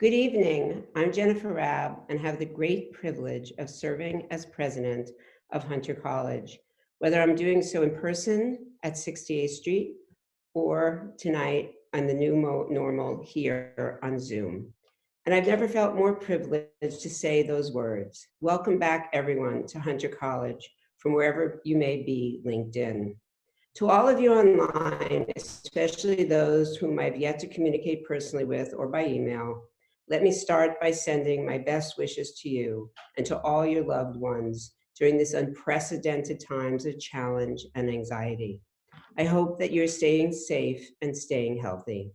Good evening. I'm Jennifer Rabb and have the great privilege of serving as president of Hunter College, whether I'm doing so in person at 68th Street or tonight on the new normal here on Zoom. And I've never felt more privileged to say those words. Welcome back, everyone, to Hunter College from wherever you may be linked in. To all of you online, especially those whom I've yet to communicate personally with or by email, let me start by sending my best wishes to you and to all your loved ones during this unprecedented times of challenge and anxiety. I hope that you're staying safe and staying healthy.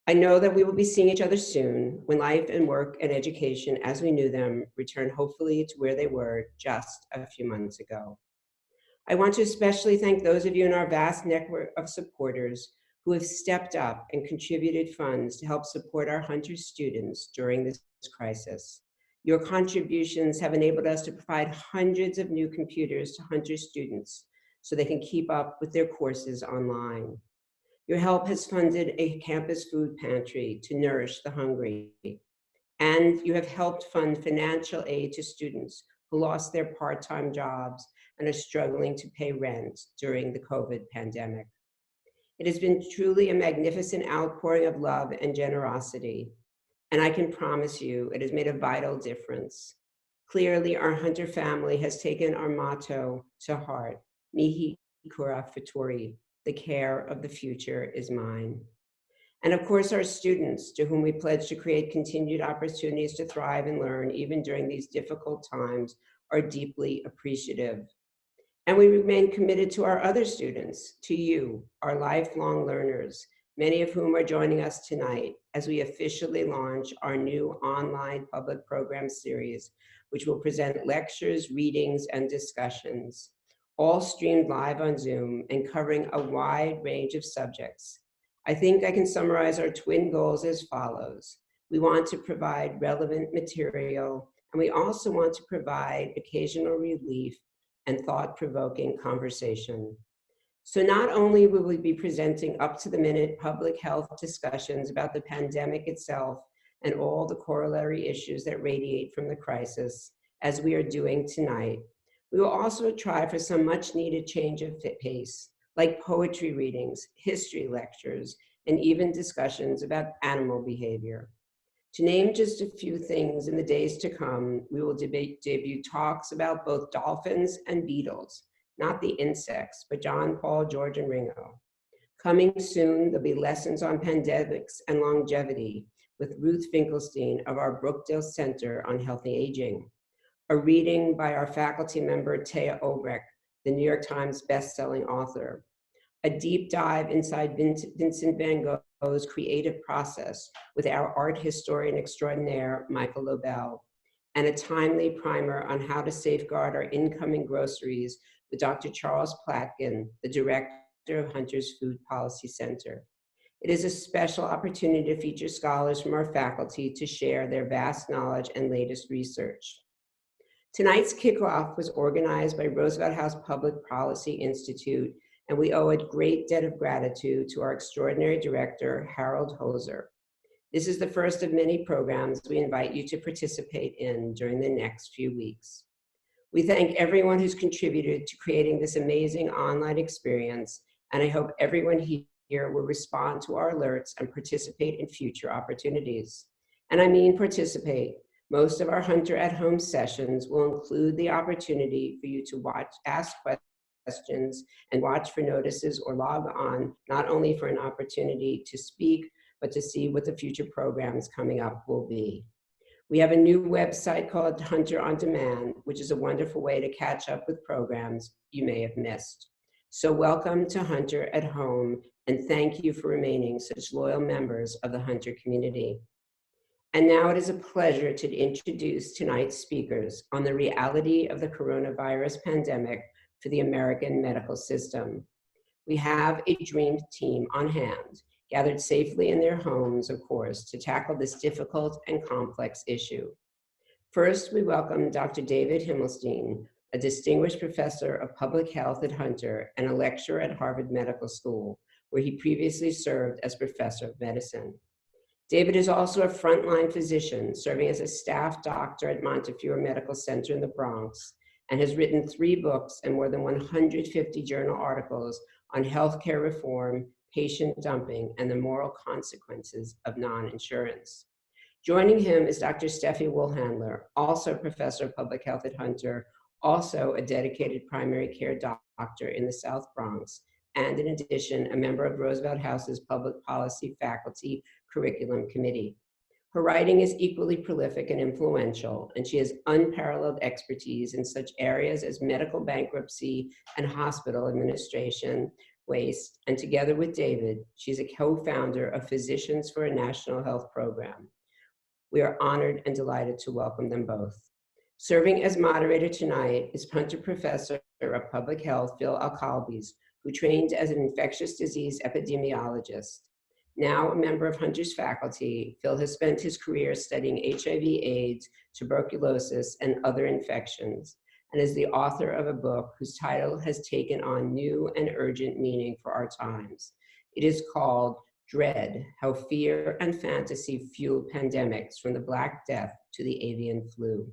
I know that we will be seeing each other soon when life and work and education as we knew them return hopefully to where they were just a few months ago. I want to especially thank those of you in our vast network of supporters who have stepped up and contributed funds to help support our Hunter students during this crisis. Your contributions have enabled us to provide hundreds of new computers to Hunter students so they can keep up with their courses online. Your help has funded a campus food pantry to nourish the hungry. And you have helped fund financial aid to students who lost their part-time jobs and are struggling to pay rent during the COVID pandemic. It has been truly a magnificent outpouring of love and generosity, and I can promise you it has made a vital difference. Clearly, our Hunter family has taken our motto to heart, Mihi Kura Futuri, the care of the future is mine. And of course, our students, to whom we pledge to create continued opportunities to thrive and learn, even during these difficult times, are deeply appreciative. And we remain committed to our other students, to you, our lifelong learners, many of whom are joining us tonight as we officially launch our new online public program series, which will present lectures, readings, and discussions, all streamed live on Zoom and covering a wide range of subjects. I think I can summarize our twin goals as follows. We want to provide relevant material, and we also want to provide occasional relief and thought-provoking conversation. So not only will we be presenting up-to-the-minute public health discussions about the pandemic itself and all the corollary issues that radiate from the crisis, as we are doing tonight, we will also try for some much-needed change of pace, like poetry readings, history lectures, and even discussions about animal behavior. To name just a few things in the days to come, we will debut talks about both dolphins and beetles, not the insects, but John, Paul, George, and Ringo. Coming soon, there'll be lessons on pandemics and longevity with Ruth Finkelstein of our Brookdale Center on Healthy Aging. A reading by our faculty member, Taya Obrecht, the New York Times bestselling author. A deep dive inside Vincent van Gogh's creative process with our art historian extraordinaire, Michael Lobel, and a timely primer on how to safeguard our incoming groceries with Dr. Charles Platkin, the director of Hunter's Food Policy Center. It is a special opportunity to feature scholars from our faculty to share their vast knowledge and latest research. Tonight's kickoff was organized by Roosevelt House Public Policy Institute, and we owe a great debt of gratitude to our extraordinary director, Harold Hoser. This is the first of many programs we invite you to participate in during the next few weeks. We thank everyone who's contributed to creating this amazing online experience, and I hope everyone here will respond to our alerts and participate in future opportunities. And I mean participate. Most of our Hunter at Home sessions will include the opportunity for you to ask questions and watch for notices or log on, not only for an opportunity to speak, but to see what the future programs coming up will be. We have a new website called Hunter on Demand, which is a wonderful way to catch up with programs you may have missed. So welcome to Hunter at Home, and thank you for remaining such loyal members of the Hunter community. And now it is a pleasure to introduce tonight's speakers on the reality of the coronavirus pandemic for the American medical system. We have a dream team on hand, gathered safely in their homes, of course, to tackle this difficult and complex issue. First, we welcome Dr. David Himmelstein, a distinguished professor of public health at Hunter and a lecturer at Harvard Medical School, where he previously served as professor of medicine. David is also a frontline physician, serving as a staff doctor at Montefiore Medical Center in the Bronx, and has written 3 books and more than 150 journal articles on healthcare reform, patient dumping, and the moral consequences of non-insurance. Joining him is Dr. Steffi Woolhandler, also professor of public health at Hunter, also a dedicated primary care doctor in the South Bronx, and in addition, a member of Roosevelt House's Public Policy Faculty Curriculum Committee. Her writing is equally prolific and influential, and she has unparalleled expertise in such areas as medical bankruptcy and hospital administration, waste, and together with David, she's a co-founder of Physicians for a National Health Program. We are honored and delighted to welcome them both. Serving as moderator tonight is Hunter Professor of Public Health, Phil Alcalbes, who trained as an infectious disease epidemiologist. Now a member of Hunter's faculty, Phil has spent his career studying HIV/AIDS, tuberculosis, and other infections, and is the author of a book whose title has taken on new and urgent meaning for our times. It is called Dread: How Fear and Fantasy Fueled Pandemics, from the Black Death to the Avian Flu.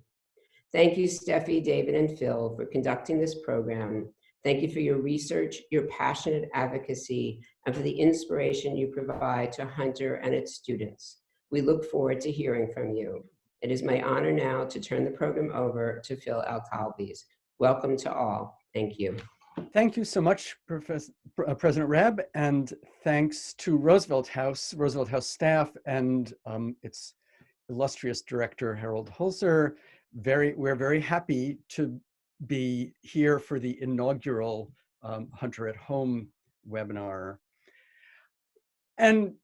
Thank you, Steffi, David, and Phil, for conducting this program. Thank you for your research, your passionate advocacy, and for the inspiration you provide to Hunter and its students. We look forward to hearing from you. It is my honor now to turn the program over to Phil Alcalbes. Welcome to all. Thank you. Thank you so much, President Raab, and thanks to Roosevelt House staff, and its illustrious director, Harold Holzer. We're very happy to be here for the inaugural Hunter at Home webinar, and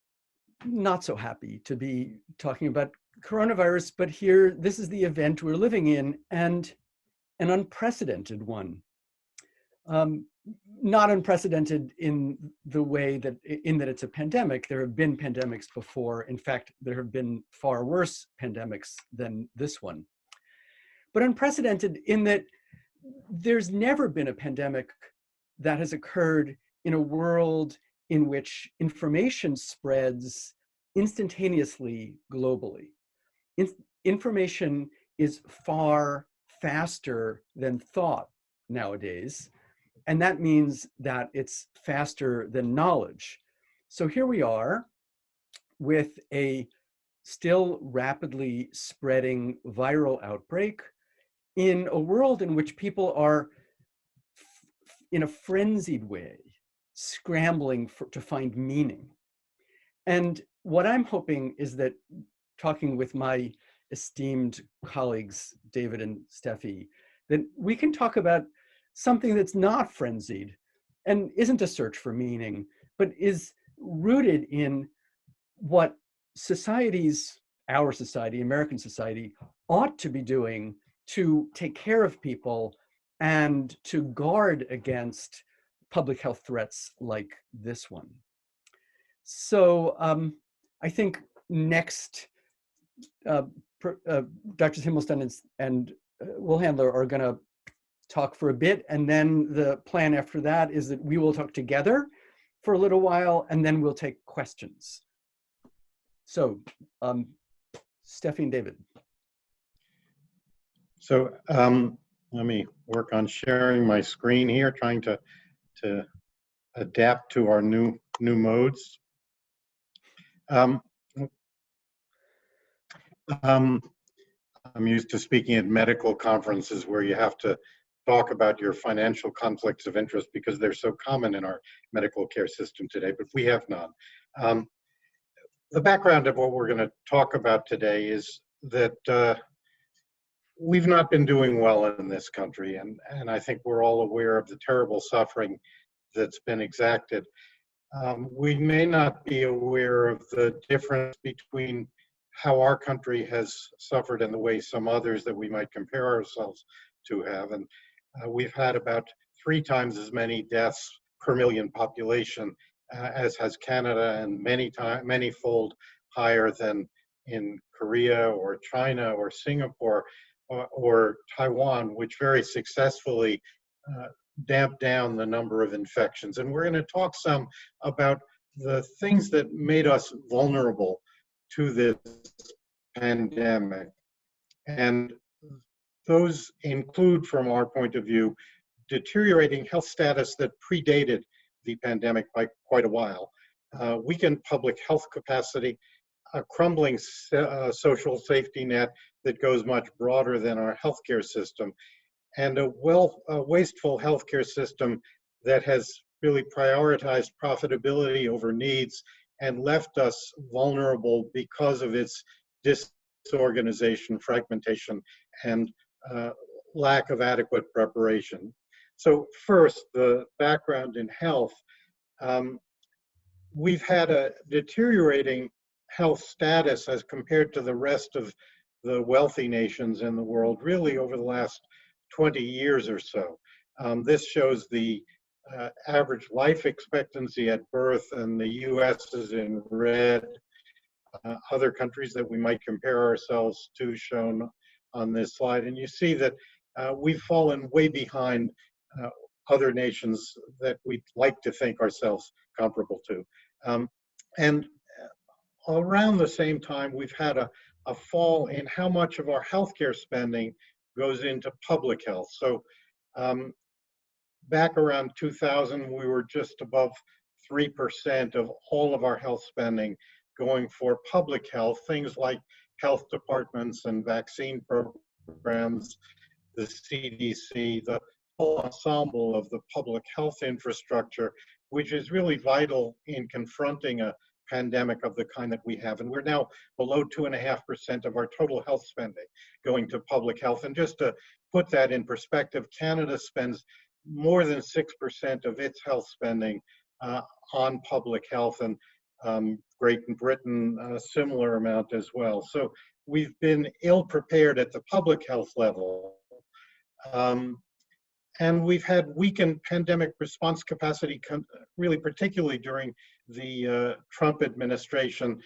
not so happy to be talking about coronavirus, but here, this is the event we're living in, and an unprecedented one. Not unprecedented in the way that, it's a pandemic. There have been pandemics before. In fact, there have been far worse pandemics than this one. But unprecedented in that there's never been a pandemic that has occurred in a world in which information spreads instantaneously globally. Information is far faster than thought nowadays. And that means that it's faster than knowledge. So here we are with a still rapidly spreading viral outbreak in a world in which people are in a frenzied way scrambling to find meaning. And what I'm hoping is that, talking with my esteemed colleagues, David and Steffi, that we can talk about something that's not frenzied and isn't a search for meaning, but is rooted in what societies, our society, American society, ought to be doing to take care of people and to guard against public health threats like this one. So I think next, Drs. Himmelstein and Woolhandler are going to talk for a bit, and then the plan after that is that we will talk together for a little while, and then we'll take questions. So, Steffi and David. So let me work on sharing my screen here, trying to adapt to our new modes. I'm used to speaking at medical conferences where you have to talk about your financial conflicts of interest because they're so common in our medical care system today, but we have none. The background of what we're going to talk about today is that we've not been doing well in this country, and I think we're all aware of the terrible suffering that's been exacted. We may not be aware of the difference between how our country has suffered and the way some others that we might compare ourselves to have. And we've had about 3 times as many deaths per million population as has Canada, and many-fold higher than in Korea or China or Singapore or Taiwan, which very successfully damped down the number of infections. And we're going to talk some about the things that made us vulnerable to this pandemic. And those include, from our point of view, deteriorating health status that predated the pandemic by quite a while, weakened public health capacity, a crumbling social safety net that goes much broader than our healthcare system, and a wasteful healthcare system that has really prioritized profitability over needs and left us vulnerable because of its disorganization, fragmentation, and lack of adequate preparation. So first, the background in health. We've had a deteriorating health status as compared to the rest of the wealthy nations in the world, really over the last 20 years or so. This shows the average life expectancy at birth, and the US is in red. Other countries that we might compare ourselves to shown on this slide. And you see that we've fallen way behind other nations that we'd like to think ourselves comparable to. And around the same time, we've had a fall in how much of our healthcare spending goes into public health. So back around 2000, we were just above 3% of all of our health spending going for public health, things like health departments and vaccine programs, the CDC, the whole ensemble of the public health infrastructure, which is really vital in confronting a pandemic of the kind that we have. And we're now below 2.5% of our total health spending going to public health. And just to put that in perspective, Canada spends more than 6% of its health spending on public health, and Great Britain a similar amount as well. So we've been ill prepared at the public health level. And we've had weakened pandemic response capacity, really particularly during the Trump administration.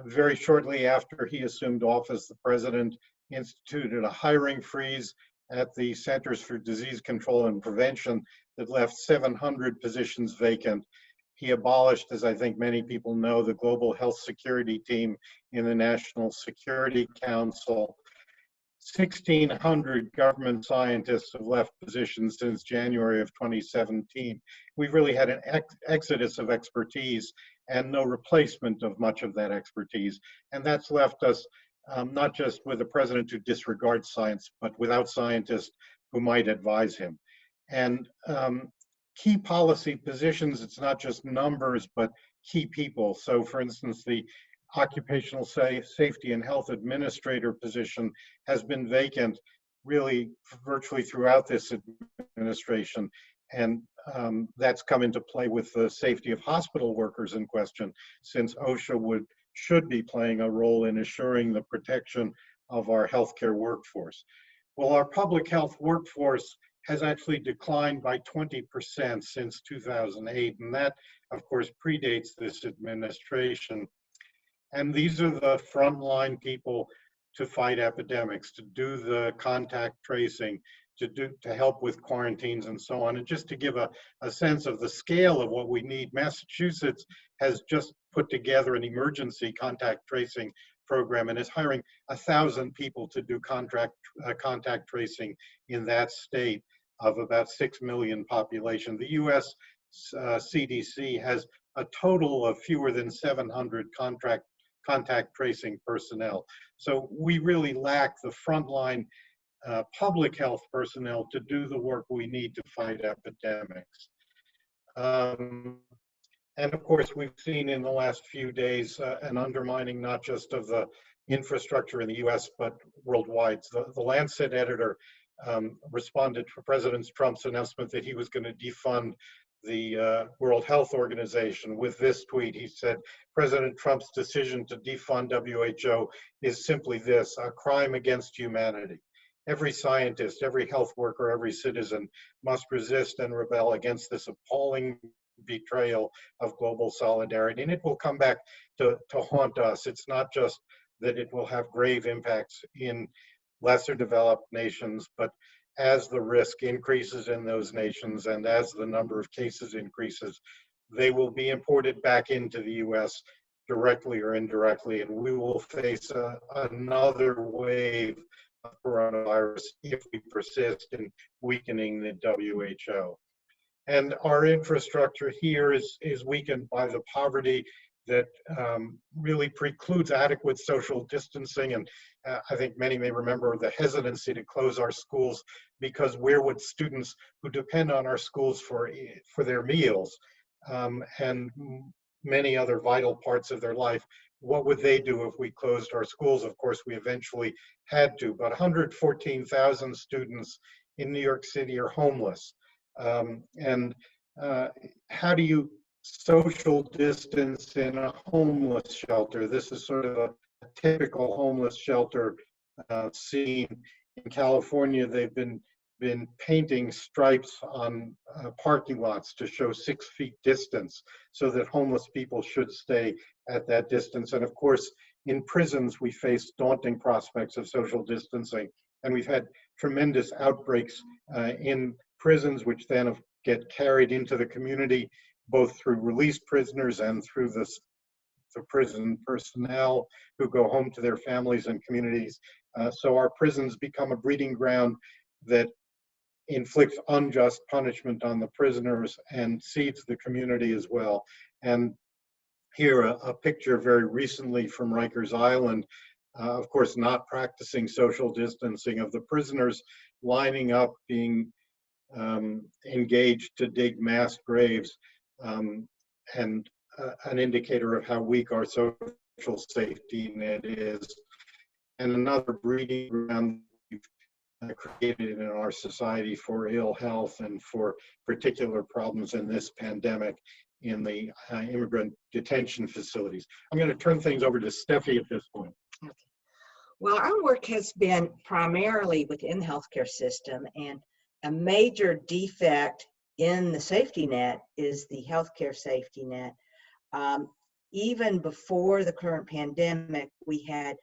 Very shortly after he assumed office, the president instituted a hiring freeze at the Centers for Disease Control and Prevention that left 700 positions vacant. He abolished, as I think many people know, the Global Health Security Team in the National Security Council. 1,600 government scientists have left positions since January of 2017. We've really had an exodus of expertise and no replacement of much of that expertise. And that's left us not just with a president who disregards science, but without scientists who might advise him. And key policy positions, it's not just numbers, but key people. So for instance, the occupational safety and health administrator position has been vacant really virtually throughout this administration. And that's come into play with the safety of hospital workers in question, since OSHA should be playing a role in assuring the protection of our healthcare workforce. Well, our public health workforce has actually declined by 20% since 2008, and that, of course, predates this administration. And these are the frontline people to fight epidemics, to do the contact tracing, to help with quarantines and so on. And just to give a sense of the scale of what we need, Massachusetts has just put together an emergency contact tracing program and is hiring 1,000 people to do contact tracing in that state of about 6 million population. The US CDC has a total of fewer than 700 contact tracing personnel. So we really lack the frontline public health personnel to do the work we need to fight epidemics. And of course, we've seen in the last few days an undermining not just of the infrastructure in the US, but worldwide. The Lancet editor responded to President Trump's announcement that he was going to defund the World Health Organization with this tweet. He said, President Trump's decision to defund WHO is simply this: a crime against humanity. Every scientist, every health worker, every citizen must resist and rebel against this appalling betrayal of global solidarity. And it will come back to haunt us. It's not just that it will have grave impacts in lesser developed nations, but as the risk increases in those nations and as the number of cases increases, they will be imported back into the US directly or indirectly, and we will face another wave of coronavirus if we persist in weakening the WHO. And our infrastructure here is weakened by the poverty that really precludes adequate social distancing. And I think many may remember the hesitancy to close our schools, because where would students who depend on our schools for their meals and many other vital parts of their life, what would they do if we closed our schools? Of course, we eventually had to, but 114,000 students in New York City are homeless. And how do you social distance in a homeless shelter? This is sort of a typical homeless shelter scene. In California, they've been painting stripes on parking lots to show 6 feet distance so that homeless people should stay at that distance. And of course, in prisons, we face daunting prospects of social distancing. And we've had tremendous outbreaks in prisons, which then get carried into the community, both through released prisoners and through the prison personnel who go home to their families and communities. So our prisons become a breeding ground that inflicts unjust punishment on the prisoners and seeds the community as well. And here a picture very recently from Rikers Island, of course not practicing social distancing, of the prisoners lining up, being engaged to dig mass graves, and an indicator of how weak our social safety net is. And another breeding ground we've created in our society for ill health and for particular problems in this pandemic in the immigrant detention facilities. I'm going to turn things over to Steffi at this point. Okay. Well, our work has been primarily within the healthcare system, and a major defect in the safety net is the healthcare safety net. Even before the current pandemic, we had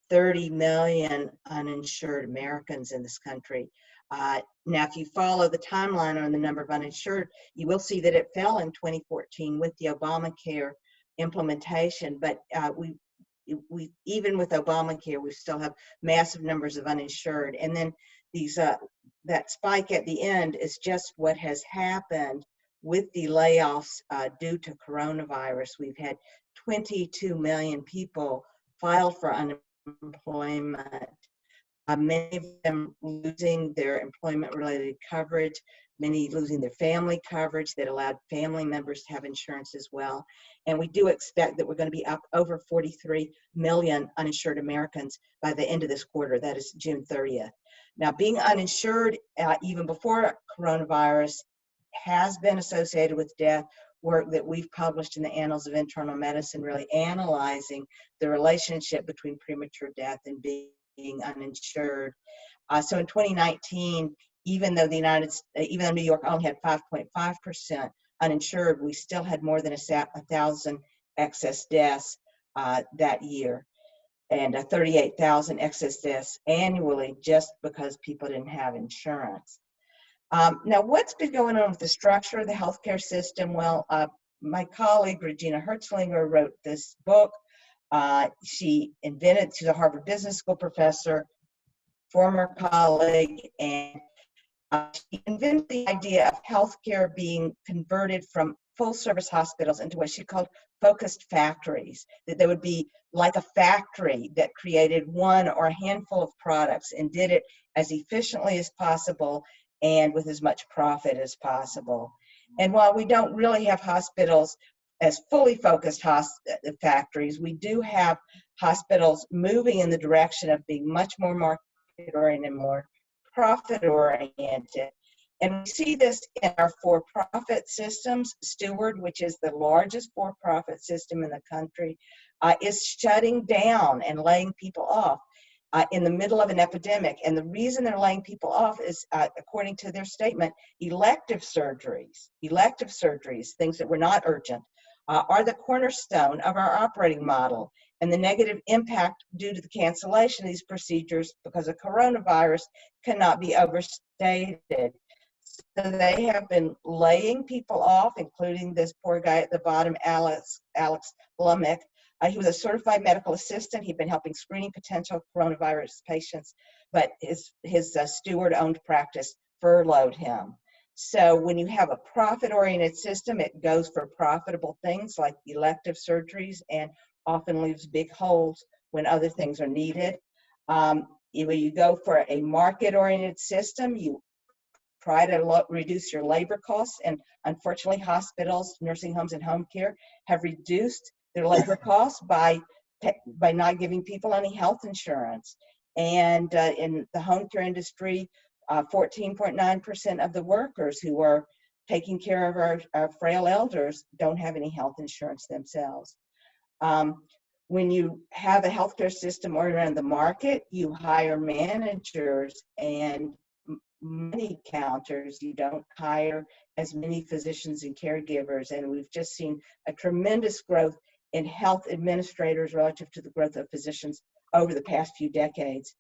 30 million uninsured Americans in this country. Now, if you follow the timeline on the number of uninsured, you will see that it fell in 2014 with the Obamacare implementation, but we even with Obamacare, we still have massive numbers of uninsured. And then these that spike at the end is just what has happened with the layoffs due to coronavirus. We've had 22 million people file for unemployment, many of them losing their employment-related coverage, many losing their family coverage that allowed family members to have insurance as well. And we do expect that we're going to be up over 43 million uninsured Americans by the end of this quarter, that is June 30th. Now, being uninsured even before coronavirus has been associated with death. Work that we've published in the Annals of Internal Medicine, really analyzing the relationship between premature death and being uninsured. So in 2019, even though New York only had 5.5% uninsured, we still had more than 1,000 excess deaths that year, and 38,000 excess deaths annually just because people didn't have insurance. Now, what's been going on with the structure of the healthcare system? Well, my colleague, Regina Hertzlinger, wrote this book. She's a Harvard Business School professor, former colleague, and she invented the idea of healthcare being converted from full-service hospitals into what she called focused factories, that there would be like a factory that created one or a handful of products and did it as efficiently as possible and with as much profit as possible. And while we don't really have hospitals as fully focused factories, we do have hospitals moving in the direction of being much more market-oriented and more profit-oriented. And we see this in our for-profit systems. Steward, which is the largest for-profit system in the country, is shutting down and laying people off in the middle of an epidemic. And the reason they're laying people off is, according to their statement, elective surgeries, things that were not urgent, are the cornerstone of our operating model. And the negative impact due to the cancellation of these procedures because of coronavirus cannot be overstated. So they have been laying people off, including this poor guy at the bottom, Alex Blumik, He was a certified medical assistant. He'd been helping screening potential coronavirus patients, but his steward-owned practice furloughed him. So when you have a profit-oriented system, it goes for profitable things like elective surgeries and often leaves big holes when other things are needed. When you go for a market-oriented system, you try to reduce your labor costs, and unfortunately hospitals, nursing homes, and home care have reduced their labor costs by not giving people any health insurance. And in the home care industry, 14.9% of the workers who are taking care of our frail elders don't have any health insurance themselves. When you have a healthcare system around the market, you hire managers and money counters. You don't hire as many physicians and caregivers. And we've just seen a tremendous growth in health administrators relative to the growth of physicians over the past few decades,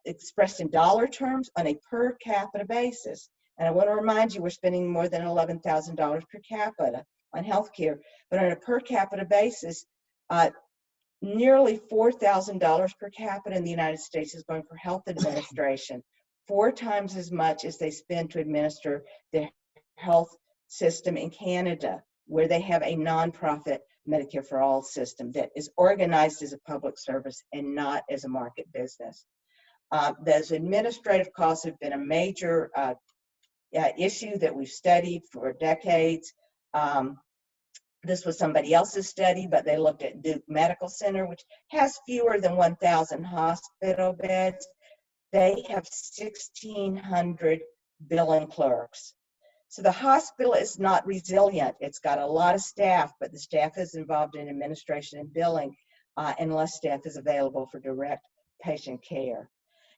expressed in dollar terms on a per capita basis. And I want to remind you, we're spending more than $11,000 per capita on healthcare, but on a per capita basis, nearly $4,000 per capita in the United States is going for health administration, 4 times as much as they spend to administer the health system in Canada, where they have a nonprofit Medicare for All system that is organized as a public service and not as a market business. Those administrative costs have been a major issue that we've studied for decades. This was somebody else's study, but they looked at Duke Medical Center, which has fewer than 1,000 hospital beds. They have 1,600 billing clerks. So the hospital is not resilient. It's got a lot of staff, but the staff is involved in administration and billing, and less staff is available for direct patient care.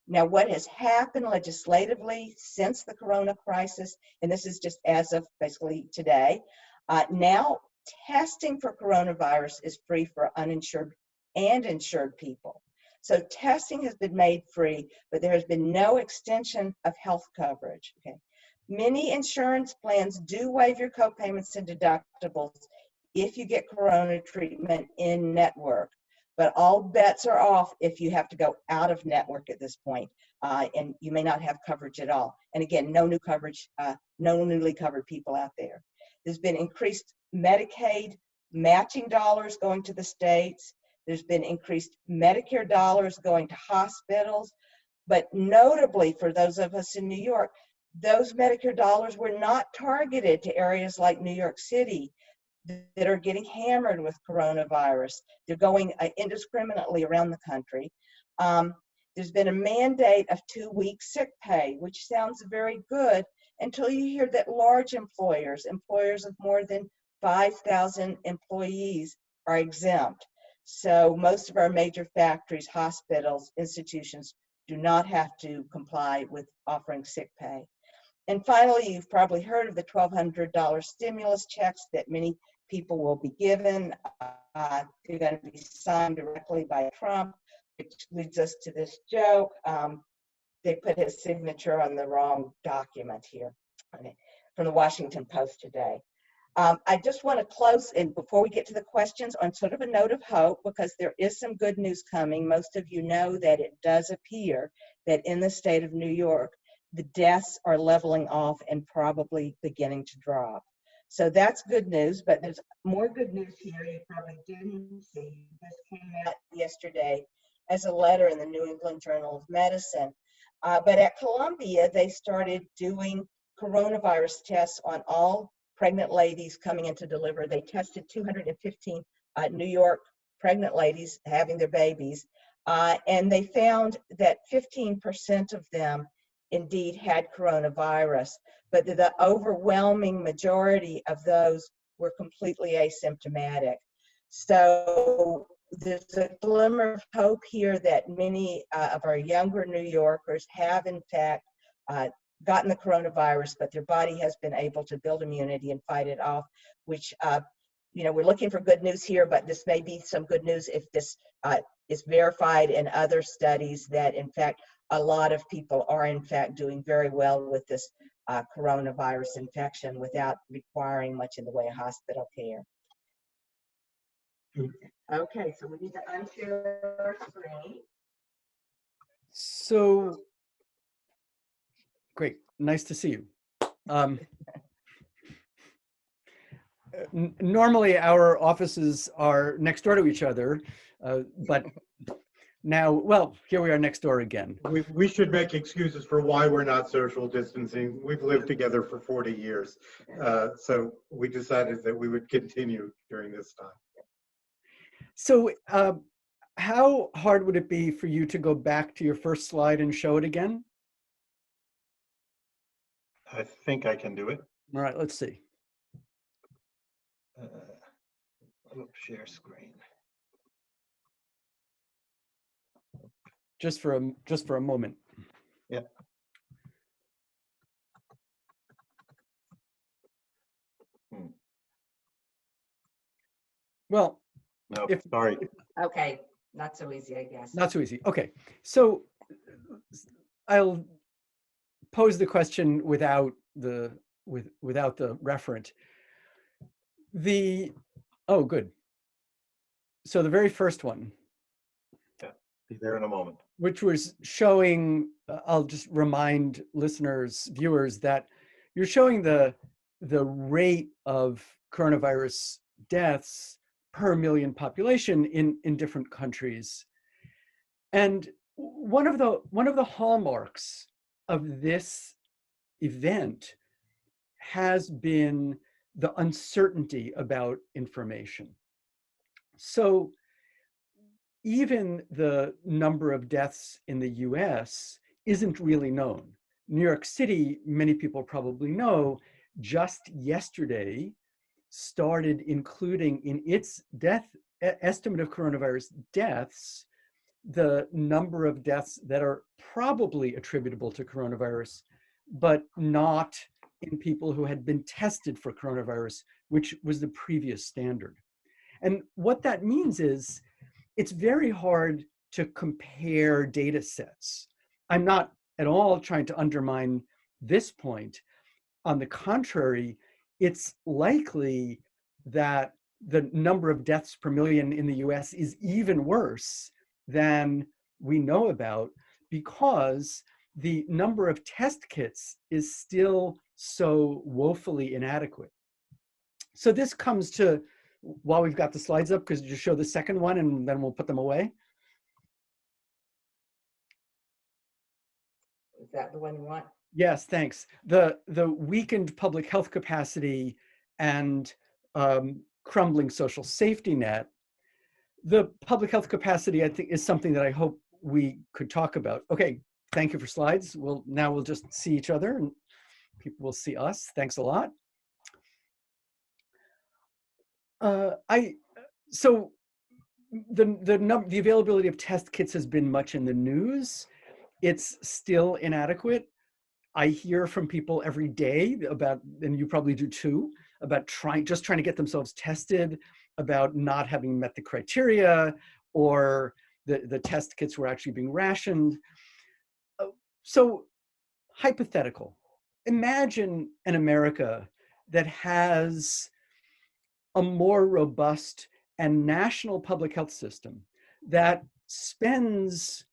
Now, what has happened legislatively since the corona crisis, and this is just as of basically today, now testing for coronavirus is free for uninsured and insured people. So testing has been made free, but there has been no extension of health coverage. Okay. Many insurance plans do waive your copayments and deductibles if you get corona treatment in network, but all bets are off if you have to go out of network at this point, and you may not have coverage at all. And again, no new coverage, no newly covered people out there. There's been increased Medicaid matching dollars going to the states. There's been increased Medicare dollars going to hospitals, but notably for those of us in New York, those Medicare dollars were not targeted to areas like New York City that are getting hammered with coronavirus. They're going indiscriminately around the country. There's been a mandate of 2 weeks sick pay, which sounds very good until you hear that large employers of more than 5,000 employees are exempt. So most of our major factories, hospitals, institutions do not have to comply with offering sick pay. And finally, you've probably heard of the $1,200 stimulus checks that many people will be given. They're going to be signed directly by Trump, which leads us to this joke. They put his signature on the wrong document here. Okay. From the Washington Post today. I just want to close, and before we get to the questions, on sort of a note of hope, because there is some good news coming. Most of you know that it does appear that in the state of New York, the deaths are leveling off and probably beginning to drop. So that's good news, but there's more good news here you probably didn't see. This came out yesterday as a letter in the New England Journal of Medicine. But at Columbia, they started doing coronavirus tests on all pregnant ladies coming in to deliver. They tested 215 New York pregnant ladies having their babies, and they found that 15% of them indeed had coronavirus, but the overwhelming majority of those were completely asymptomatic. So there's a glimmer of hope here that many of our younger New Yorkers have in fact gotten the coronavirus, but their body has been able to build immunity and fight it off, which, we're looking for good news here, but this may be some good news if this is verified in other studies that in fact, a lot of people are in fact doing very well with this coronavirus infection without requiring much in the way of hospital care. Okay, so we need to unshare our screen. So, great, nice to see you. Normally our offices are next door to each other, but now, well, here we are next door again. We should make excuses for why we're not social distancing. We've lived together for 40 years. So we decided that we would continue during this time. So how hard would it be for you to go back to your first slide and show it again? I think I can do it. All right, let's see. Share screen. Just for a moment. Yeah. Well, No, if- sorry. Okay, not so easy, I guess. not so easy. Okay, so I'll pose the question without the referent. Oh, good. So the very first one, Be there in a moment. which was showing, I'll just remind listeners, viewers, that you're showing the rate of coronavirus deaths per million population in different countries. And one of the hallmarks of this event has been the uncertainty about information. So even the number of deaths in the US isn't really known. New York City, many people probably know, just yesterday started including in its death estimate of coronavirus deaths the number of deaths that are probably attributable to coronavirus, but not in people who had been tested for coronavirus, which was the previous standard. And what that means is it's very hard to compare data sets. I'm not at all trying to undermine this point. On the contrary, it's likely that the number of deaths per million in the US is even worse than we know about, because the number of test kits is still so woefully inadequate. So this comes to, while we've got the slides up, because you show the second one and then we'll put them away. Is that the one you want? Yes, thanks. The weakened public health capacity and crumbling social safety net. The public health capacity, I think, is something that I hope we could talk about. Okay, thank you for slides. Now we'll just see each other and people will see us. Thanks a lot. So the availability of test kits has been much in the news. It's still inadequate. I hear from people every day about, and you probably do too, about just trying to get themselves tested, about not having met the criteria, or the test kits were actually being rationed. So hypothetical, imagine an America that has a more robust and national public health system that spends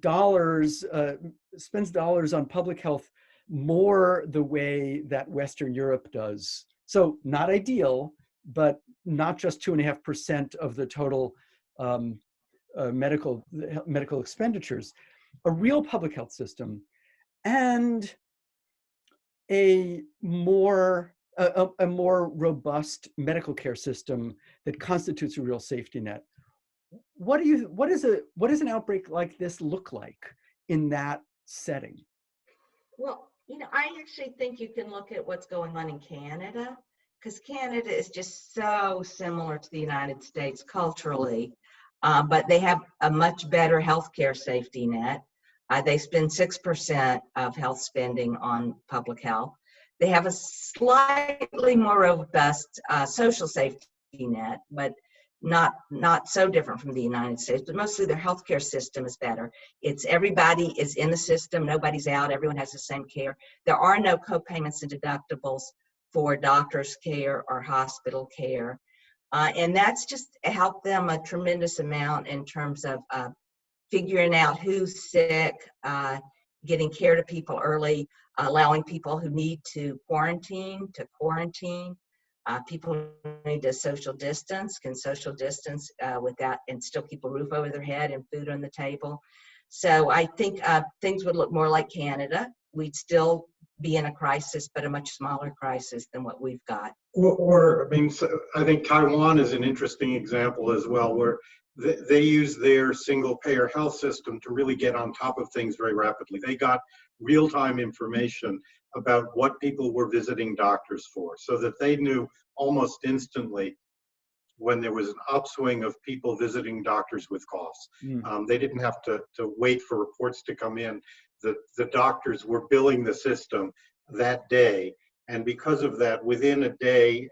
dollars on public health more the way that Western Europe does. So not ideal, but not just 2.5% of the total medical expenditures. A real public health system and a more robust medical care system that constitutes a real safety net. What does an outbreak like this look like in that setting? Well, I actually think you can look at what's going on in Canada, because Canada is just so similar to the United States culturally, but they have a much better healthcare safety net. They spend 6% of health spending on public health. They have a slightly more robust social safety net, but not so different from the United States, but mostly their healthcare system is better. It's everybody is in the system, nobody's out, everyone has the same care. There are no co-payments and deductibles for doctor's care or hospital care. And that's just helped them a tremendous amount in terms of figuring out who's sick, getting care to people early, allowing people who need to quarantine, people who need to social distance, can social distance without and still keep a roof over their head and food on the table. So I think things would look more like Canada. We'd still be in a crisis, but a much smaller crisis than what we've got. I mean, I think Taiwan is an interesting example as well, where they use their single payer health system to really get on top of things very rapidly. They got real-time information about what people were visiting doctors for, so that they knew almost instantly when there was an upswing of people visiting doctors with coughs. They didn't have to wait for reports to come in. The doctors were billing the system that day. And because of that, within a day,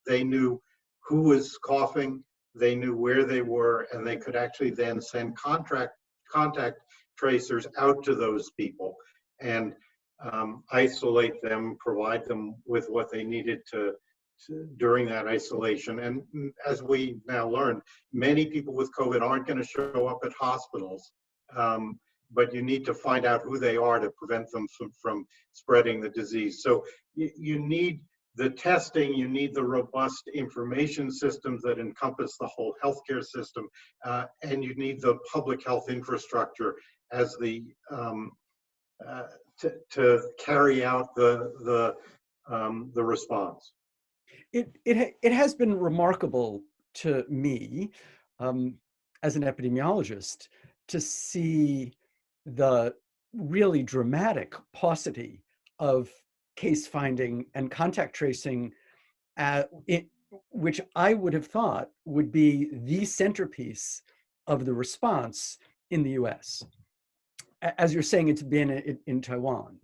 they knew who was coughing, they knew where they were, and they could actually then send contact tracers out to those people and isolate them, provide them with what they needed to during that isolation. And as we now learn, many people with COVID aren't going to show up at hospitals, but you need to find out who they are to prevent them from spreading the disease. So you need the testing, you need the robust information systems that encompass the whole healthcare system, and you need the public health infrastructure as the to carry out the response. It has been remarkable to me as an epidemiologist to see the really dramatic paucity of case finding and contact tracing, which I would have thought would be the centerpiece of the response in the US. As you're saying, it's been in Taiwan.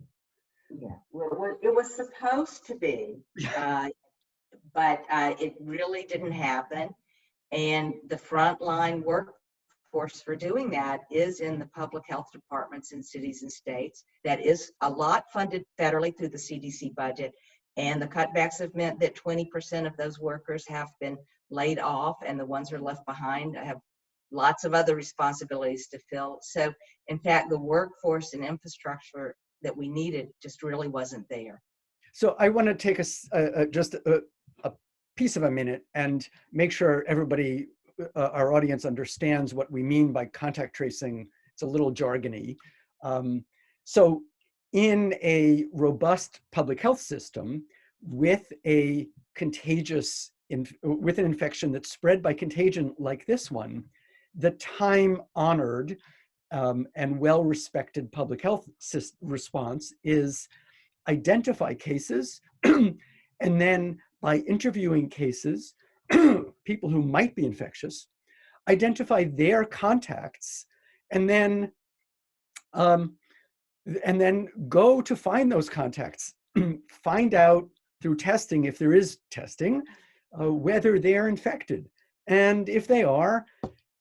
Yeah, well, it was supposed to be, but it really didn't happen. And the frontline workforce for doing that is in the public health departments in cities and states. That is a lot funded federally through the CDC budget. And the cutbacks have meant that 20% of those workers have been laid off, and the ones who are left behind have lots of other responsibilities to fill. So in fact, the workforce and infrastructure that we needed just really wasn't there. So I want to take just a piece of a minute and make sure everybody, our audience, understands what we mean by contact tracing. It's a little jargony. So in a robust public health system with an infection that's spread by contagion like this one, the time-honored and well-respected public health response is identify cases, and then by interviewing cases, people who might be infectious, identify their contacts, and then go to find those contacts, find out through testing, if there is testing, whether they're infected. And if they are,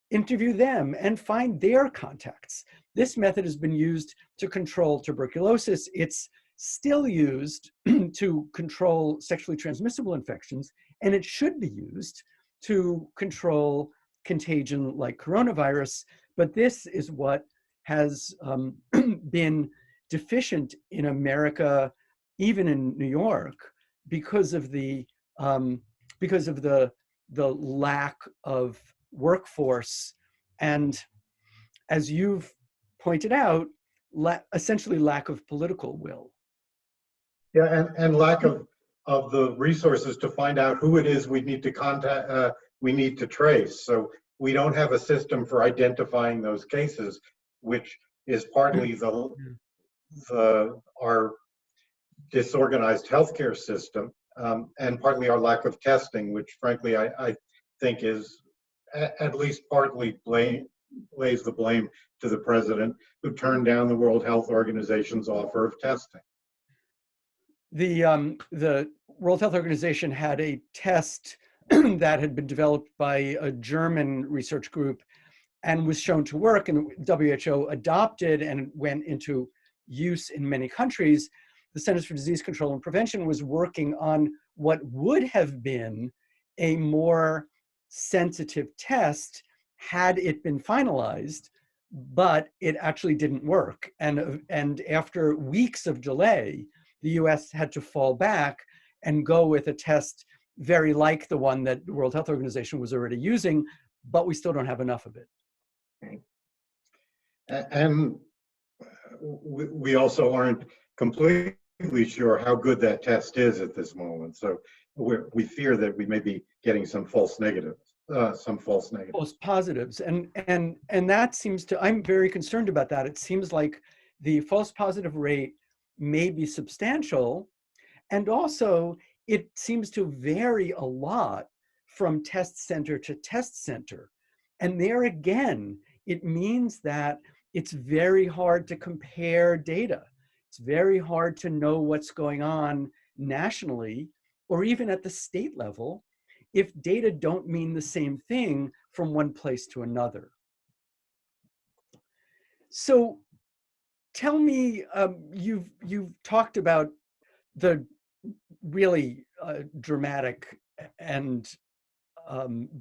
interview them and find their contacts. This method has been used to control tuberculosis. It's still used to control sexually transmissible infections, and it should be used to control contagion like coronavirus. But this is what has been deficient in America, even in New York, because of the lack of workforce, and, as you've pointed out, essentially lack of political will. Yeah, and lack of the resources to find out who it is we need to contact, we need to trace. So we don't have a system for identifying those cases, which is partly our disorganized healthcare system, and partly our lack of testing, which frankly I think is at least partly lays the blame to the president, who turned down the World Health Organization's offer of testing. The World Health Organization had a test that had been developed by a German research group and was shown to work, and WHO adopted and went into use in many countries. The Centers for Disease Control and Prevention was working on what would have been a more sensitive test had it been finalized, but it actually didn't work. And after weeks of delay, the US had to fall back and go with a test very like the one that the World Health Organization was already using, but we still don't have enough of it. And we also aren't completely sure how good that test is at this moment. So we fear that we may be getting some false negatives. False positives, and that seems to, I'm very concerned about that. It seems like the false positive rate may be substantial, and also it seems to vary a lot from test center to test center. And there again, it means that it's very hard to compare data. It's very hard to know what's going on nationally or even at the state level if data don't mean the same thing from one place to another. So tell me, you've talked about the really dramatic and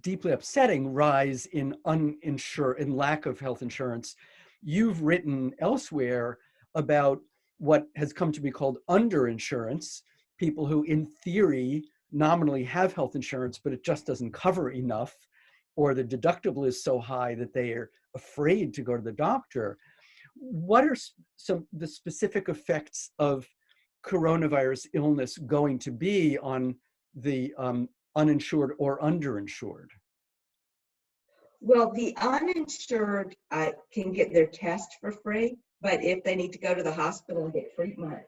deeply upsetting rise in lack of health insurance. You've written elsewhere about what has come to be called underinsurance, people who in theory nominally have health insurance, but it just doesn't cover enough, or the deductible is so high that they are afraid to go to the doctor. What are the specific effects of coronavirus illness going to be on the uninsured or underinsured? Well, the uninsured can get their test for free, but if they need to go to the hospital and get treatment,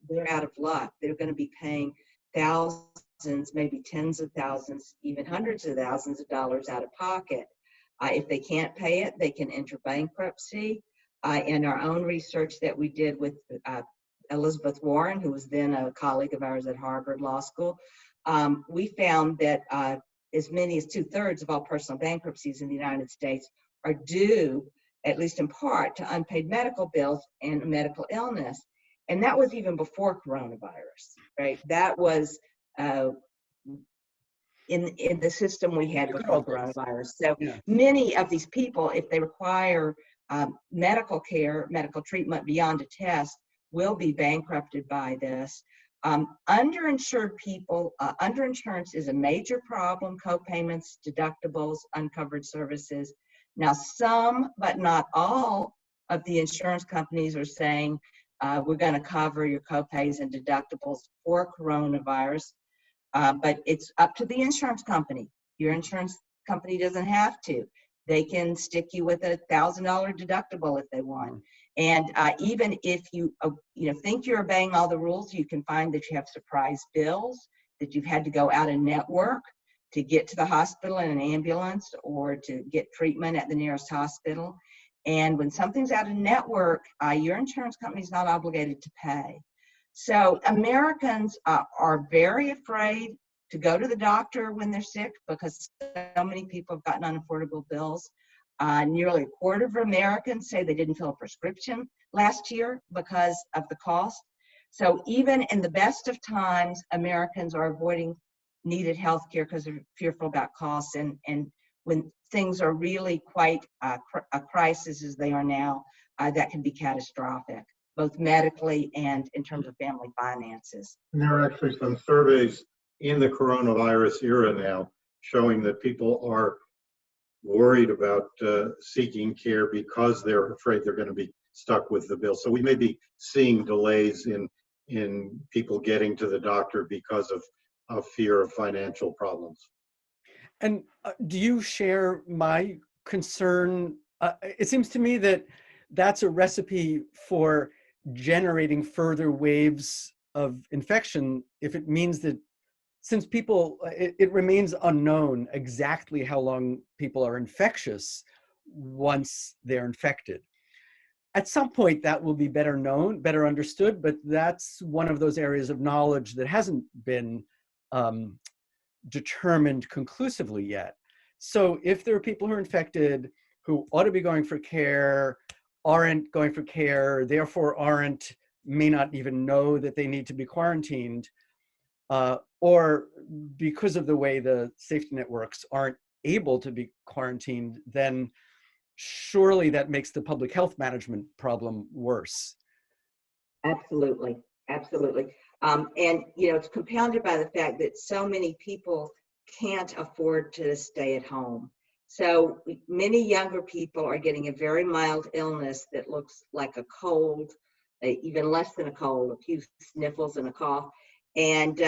they're out of luck. They're going to be paying thousands, maybe tens of thousands, even hundreds of thousands of dollars out of pocket. If they can't pay it, they can enter bankruptcy. In our own research that we did with Elizabeth Warren, who was then a colleague of ours at Harvard Law School, we found that as many as 2/3 of all personal bankruptcies in the United States are due, at least in part, to unpaid medical bills and medical illness. And that was even before coronavirus, right? That was in the system we had before coronavirus. So many of these people, if they require medical care, medical treatment beyond a test, will be bankrupted by this. Underinsured people, underinsurance is a major problem, co-payments, deductibles, uncovered services. Now, some, but not all, of the insurance companies are saying, we're going to cover your co-pays and deductibles for coronavirus, but it's up to the insurance company. Your insurance company doesn't have to. They can stick you with a $1,000 deductible if they want. And even if you think you're obeying all the rules, you can find that you have surprise bills, that you've had to go out of network to get to the hospital in an ambulance or to get treatment at the nearest hospital. And when something's out of network, your insurance company is not obligated to pay. So Americans are very afraid to go to the doctor when they're sick because so many people have gotten unaffordable bills. Nearly 1/4 of Americans say they didn't fill a prescription last year because of the cost. So even in the best of times, Americans are avoiding needed health care because they're fearful about costs. And when things are really quite a crisis as they are now, that can be catastrophic, both medically and in terms of family finances. And there are actually some surveys in the coronavirus era now showing that people are worried about seeking care because they're afraid they're going to be stuck with the bill. So we may be seeing delays in people getting to the doctor because of fear of financial problems. And do you share my concern? It seems to me that that's a recipe for generating further waves of infection if it means that since people, it remains unknown exactly how long people are infectious once they're infected. At some point that will be better known, better understood, but that's one of those areas of knowledge that hasn't been determined conclusively yet. So if there are people who are infected who ought to be going for care, aren't going for care, therefore may not even know that they need to be quarantined, or because of the way the safety net works, aren't able to be quarantined, then surely that makes the public health management problem worse. Absolutely, absolutely. And it's compounded by the fact that so many people can't afford to stay at home. So many younger people are getting a very mild illness that looks like a cold, even less than a cold, a few sniffles and a cough. And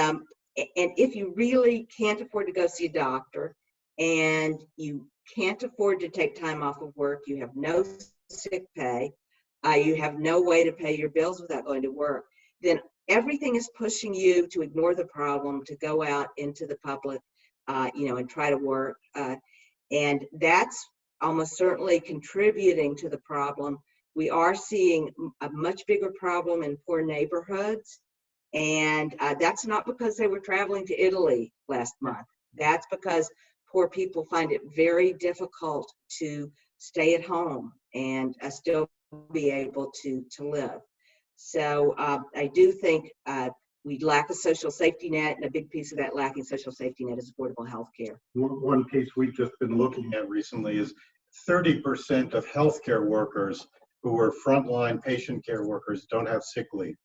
if you really can't afford to go see a doctor, and you can't afford to take time off of work, you have no sick pay, you have no way to pay your bills without going to work, then everything is pushing you to ignore the problem, to go out into the public, and try to work. And that's almost certainly contributing to the problem. We are seeing a much bigger problem in poor neighborhoods. And that's not because they were traveling to Italy last month. That's because poor people find it very difficult to stay at home and still be able to live. So I do think we lack a social safety net, and a big piece of that lacking social safety net is affordable health care. One piece we've just been looking at recently is 30% of healthcare workers who are frontline patient care workers don't have sick leave.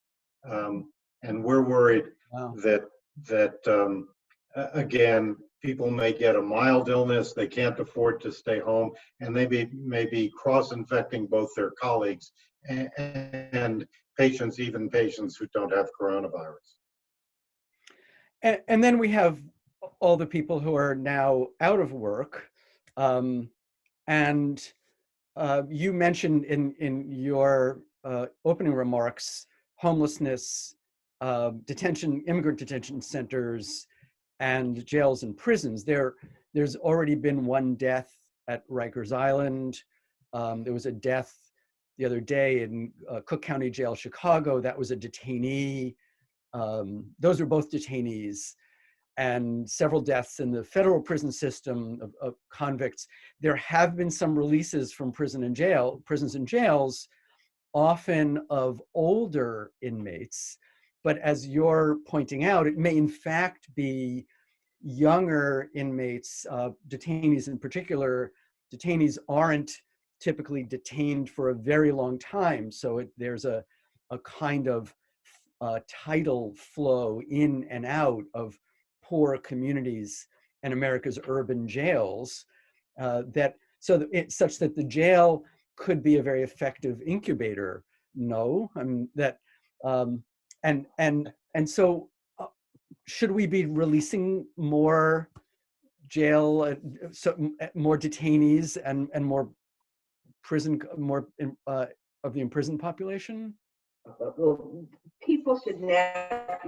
And we're worried Wow. that again, people may get a mild illness, they can't afford to stay home, and they may be cross-infecting both their colleagues and patients, even patients who don't have coronavirus. And then we have all the people who are now out of work. And you mentioned in your opening remarks, homelessness, immigrant detention centers, and jails and prisons. There's already been one death at Rikers Island. There was a death the other day in Cook County Jail, Chicago. That was a detainee. Those are both detainees. And several deaths in the federal prison system of convicts. There have been some releases from prisons and jails, often of older inmates. But as you're pointing out, it may in fact be younger inmates, detainees in particular. Detainees aren't typically detained for a very long time. So there's a kind of tidal flow in and out of poor communities and America's urban jails, such that the jail could be a very effective incubator. No, and so should we be releasing more more detainees and more of the imprisoned population? Well,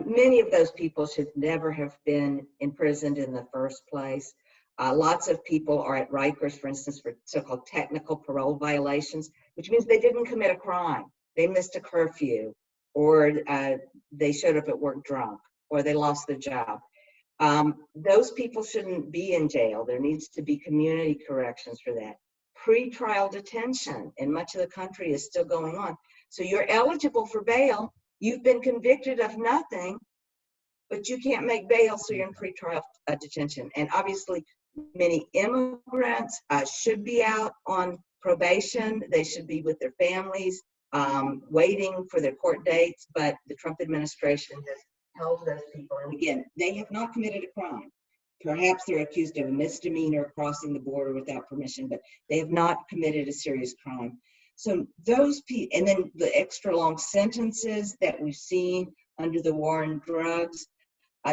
many of those people should never have been imprisoned in the first place. Lots of people are at Rikers, for instance, for so-called technical parole violations, which means they didn't commit a crime. They missed a curfew, or they showed up at work drunk, or they lost their job. Those people shouldn't be in jail. There needs to be community corrections for that. Pre-trial detention in much of the country is still going on. So you're eligible for bail. You've been convicted of nothing, but you can't make bail, so you're in pretrial detention. And obviously, many immigrants should be out on probation. They should be with their families, waiting for their court dates, but the Trump administration has held those people. And again, they have not committed a crime. Perhaps they're accused of a misdemeanor crossing the border without permission, but they have not committed a serious crime. So those people, and then the extra long sentences that we've seen under the war on drugs,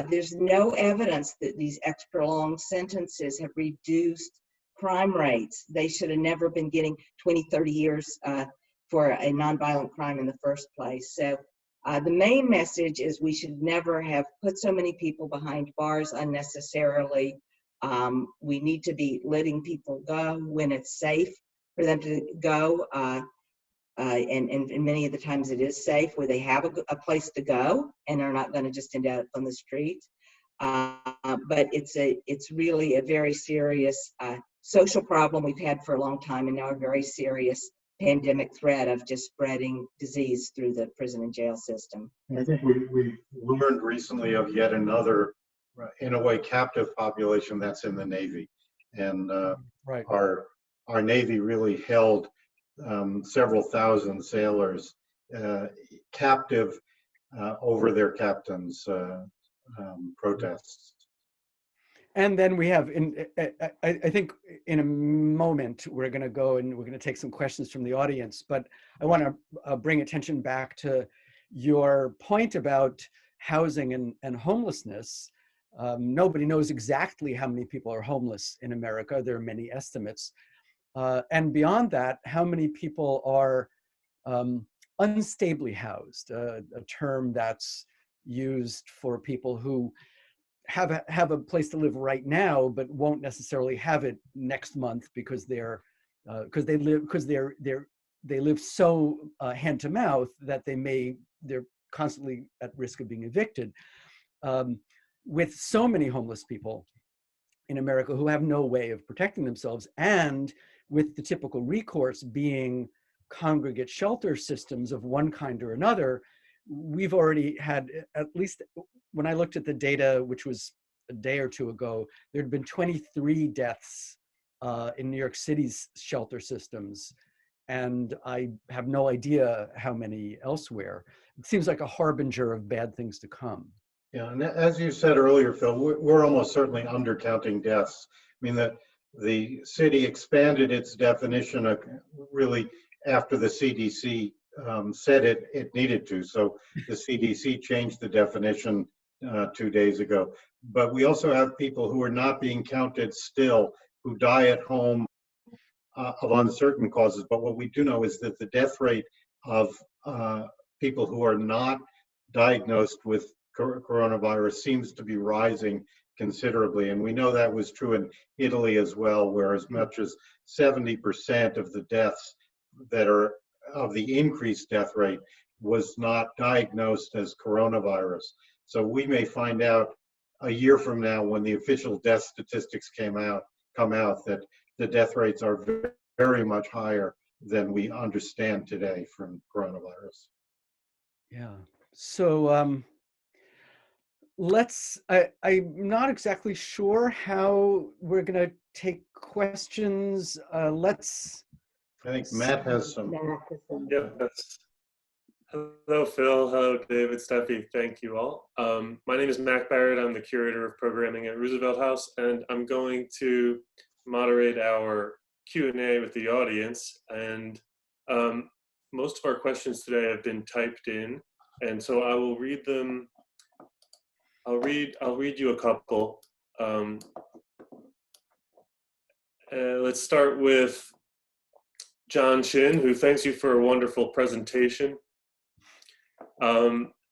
there's no evidence that these extra long sentences have reduced crime rates. They should have never been getting 20, 30 years for a nonviolent crime in the first place. So the main message is we should never have put so many people behind bars unnecessarily. We need to be letting people go when it's safe for them to go. And many of the times it is safe, where they have a place to go and are not going to just end up on the street. But it's really a very serious social problem we've had for a long time, and now a very serious pandemic threat of just spreading disease through the prison and jail system. I think we learned recently of yet another, in a way, captive population that's in the Navy. And Right. our Navy really held several thousand sailors captive over their captains' protests. And then we have, I think in a moment, we're going to go and we're going to take some questions from the audience, but I want to bring attention back to your point about housing and homelessness. Nobody knows exactly how many people are homeless in America. There are many estimates. And beyond that, how many people are unstably housed, a term that's used for people who have a place to live right now, but won't necessarily have it next month because they live so hand to mouth that they're constantly at risk of being evicted. With so many homeless people in America who have no way of protecting themselves, and with the typical recourse being congregate shelter systems of one kind or another, we've already had, at least when I looked at the data, which was a day or two ago, there had been 23 deaths in New York City's shelter systems. And I have no idea how many elsewhere. It seems like a harbinger of bad things to come. Yeah, and as you said earlier, Phil, we're almost certainly undercounting deaths. I mean, the city expanded its definition really after the CDC said it needed to. So the CDC changed the definition 2 days ago. But we also have people who are not being counted still, who die at home of uncertain causes. But what we do know is that the death rate of people who are not diagnosed with coronavirus seems to be rising considerably. And we know that was true in Italy as well, where as much as 70% of the deaths that are of the increased death rate was not diagnosed as coronavirus. So we may find out a year from now, when the official death statistics come out, that the death rates are very much higher than we understand today from coronavirus. Yeah. So I'm not exactly sure how we're going to take questions. I think Matt has some. Yes. Hello, Phil. Hello, David, Steffi. Thank you all. My name is Mac Barrett. I'm the curator of programming at Roosevelt House, and I'm going to moderate our Q&A with the audience. And most of our questions today have been typed in, and so I will read them. I'll read you a couple. Let's start with John Shin, who thanks you for a wonderful presentation.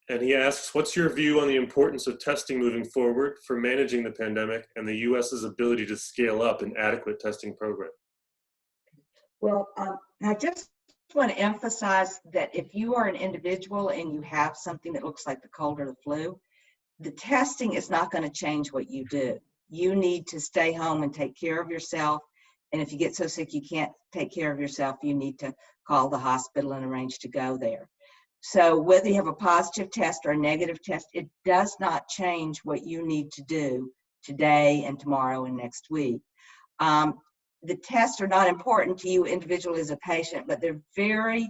And he asks, what's your view on the importance of testing moving forward for managing the pandemic and the U.S.'s ability to scale up an adequate testing program? Well, I just want to emphasize that if you are an individual and you have something that looks like the cold or the flu, the testing is not going to change what you do. You need to stay home and take care of yourself. And if you get so sick you can't take care of yourself, you need to call the hospital and arrange to go there. So whether you have a positive test or a negative test, it does not change what you need to do today and tomorrow and next week. The tests are not important to you individually as a patient, but they're very,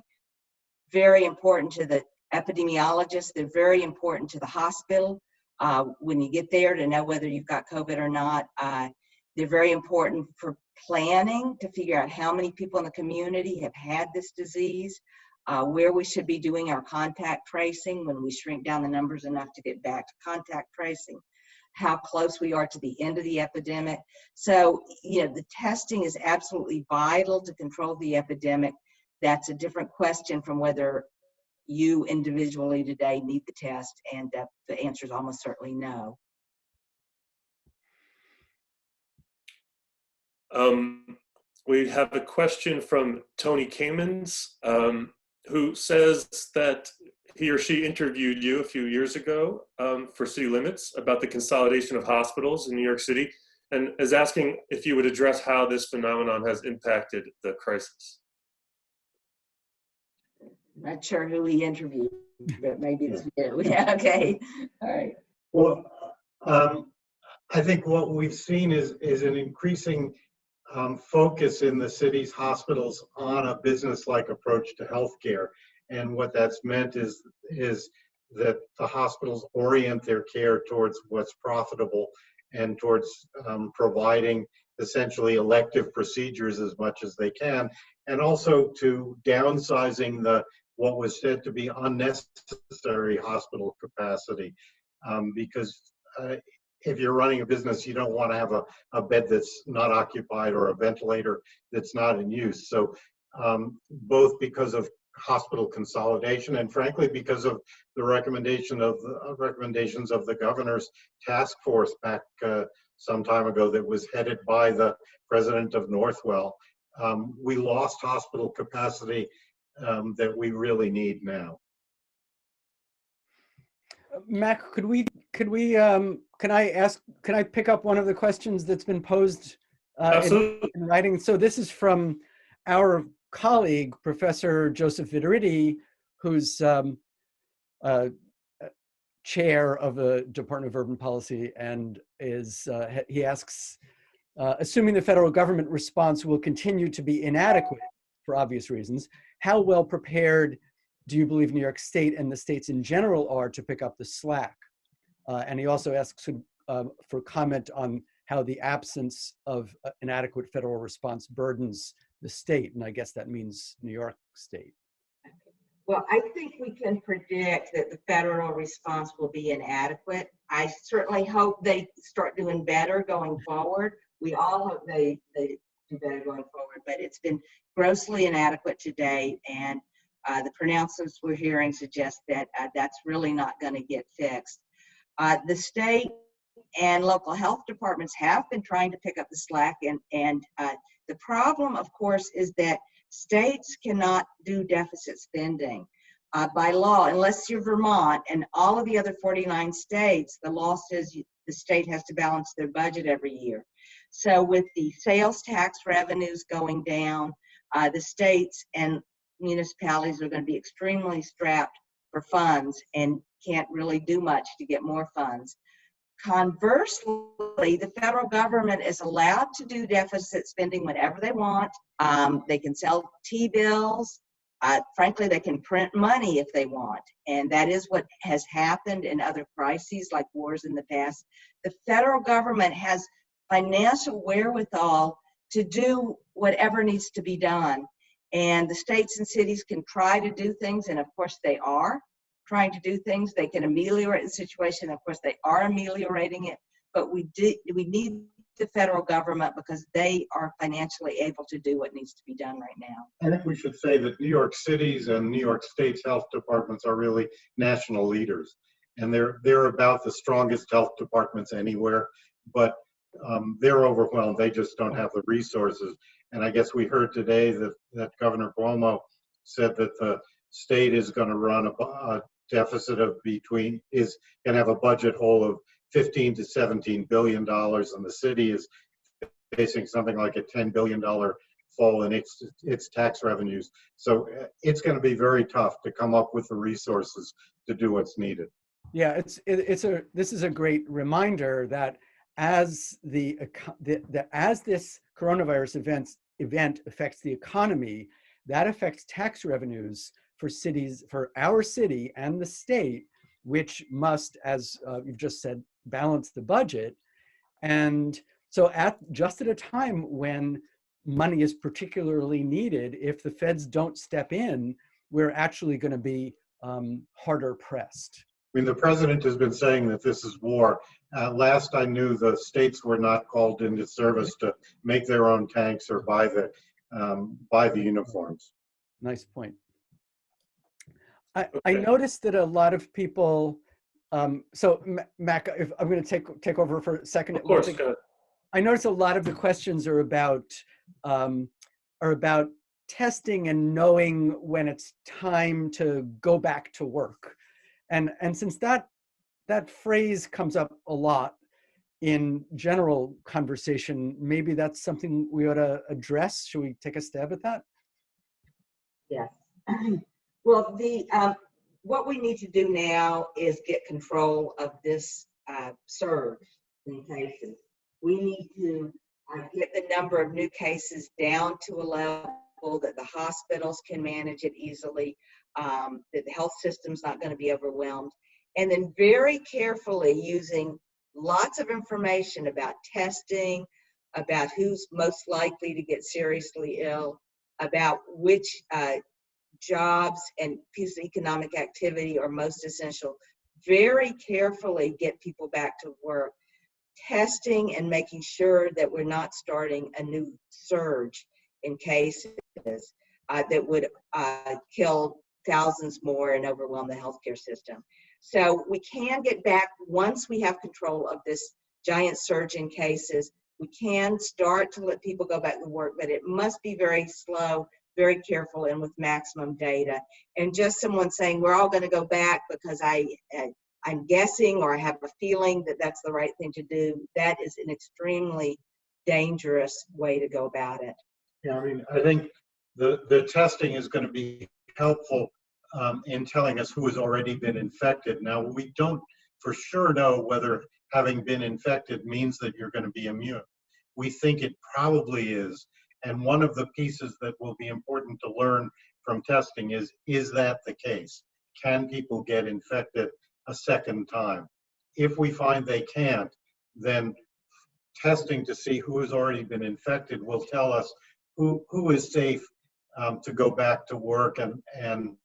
very important to the epidemiologist. They're very important to the hospital when you get there to know whether you've got COVID or not. They're very important for planning to figure out how many people in the community have had this disease, where we should be doing our contact tracing when we shrink down the numbers enough to get back to contact tracing, how close we are to the end of the epidemic. So, the testing is absolutely vital to control the epidemic. That's a different question from whether you individually today need the test, and the answer is almost certainly no. We have a question from Tony Kamens, who says that he or she interviewed you a few years ago for City Limits about the consolidation of hospitals in New York City, and is asking if you would address how this phenomenon has impacted the crisis. Not sure who he interviewed, but maybe it's you. Yeah, okay. All right. Well, I think what we've seen is an increasing focus in the city's hospitals on a business-like approach to healthcare. And what that's meant is that the hospitals orient their care towards what's profitable and towards providing essentially elective procedures as much as they can, and also to downsizing what was said to be unnecessary hospital capacity, because if you're running a business, you don't want to have a bed that's not occupied or a ventilator that's not in use. So both because of hospital consolidation and frankly because of the recommendations of the governor's task force back some time ago that was headed by the president of Northwell, we lost hospital capacity that we really need now. Mac, can I pick up one of the questions that's been posed Absolutely. in writing? So this is from our colleague, Professor Joseph Vitoriti, who's chair of the Department of Urban Policy, and he asks, assuming the federal government response will continue to be inadequate for obvious reasons, how well prepared do you believe New York State and the states in general are to pick up the slack? And he also asks for comment on how the absence of an adequate federal response burdens the state. And I guess that means New York State. Well, I think we can predict that the federal response will be inadequate. I certainly hope they start doing better going forward. We all hope they do better going forward, but it's been grossly inadequate today. And the pronouncements we're hearing suggest that that's really not going to get fixed. The state and local health departments have been trying to pick up the slack, and the problem, of course, is that states cannot do deficit spending by law, unless you're Vermont and all of the other 49 states. The law says the state has to balance their budget every year. So with the sales tax revenues going down, the states and municipalities are going to be extremely strapped for funds and can't really do much to get more funds. Conversely, the federal government is allowed to do deficit spending whenever they want. They can sell T-bills. Frankly, they can print money if they want. And that is what has happened in other crises like wars in the past. The federal government has financial wherewithal to do whatever needs to be done. And the states and cities can try to do things, and of course they are trying to do things. They can ameliorate the situation. Of course, they are ameliorating it, but we need the federal government because they are financially able to do what needs to be done right now. I think we should say that New York City's and New York State's health departments are really national leaders, and they're about the strongest health departments anywhere, but they're overwhelmed. They just don't have the resources. And I guess we heard today that Governor Cuomo said that the state is going to run a deficit of going to have a budget hole of $15 to $17 billion, and the city is facing something like a $10 billion fall in its tax revenues. So it's going to be very tough to come up with the resources to do what's needed. Yeah, this is a great reminder that as this coronavirus event affects the economy, that affects tax revenues for cities, for our city and the state, which must, as you've just said, balance the budget. And so just at a time when money is particularly needed, if the feds don't step in, we're actually going to be harder pressed. I mean, the president has been saying that this is war. Last I knew, the states were not called into service to make their own tanks or buy the uniforms. Nice point. I noticed that a lot of people, so Mac, if I'm going to take over for a second. Of course, go ahead. I noticed a lot of the questions are about testing and knowing when it's time to go back to work. And since that phrase comes up a lot in general conversation, maybe that's something we ought to address. Should we take a stab at that? Yes. Well, what we need to do now is get control of this surge. in cases. We need to get the number of new cases down to a level that the hospitals can manage it easily, that the health system's not going to be overwhelmed, and then very carefully using lots of information about testing, about who's most likely to get seriously ill, about which jobs and pieces of economic activity are most essential. Very carefully get people back to work, testing and making sure that we're not starting a new surge in cases that would kill thousands more and overwhelm the healthcare system. So we can get back, once we have control of this giant surge in cases, we can start to let people go back to work, but it must be very slow, very careful, and with maximum data. And just someone saying, we're all going to go back because I'm guessing or I have a feeling that that's the right thing to do, that is an extremely dangerous way to go about it. Yeah, I mean, I think the testing is going to be helpful in telling us who has already been infected. Now, we don't for sure know whether having been infected means that you're going to be immune. We think it probably is. And one of the pieces that will be important to learn from testing is that the case? Can people get infected a second time? If we find they can't, then testing to see who has already been infected will tell us who is safe to go back to work and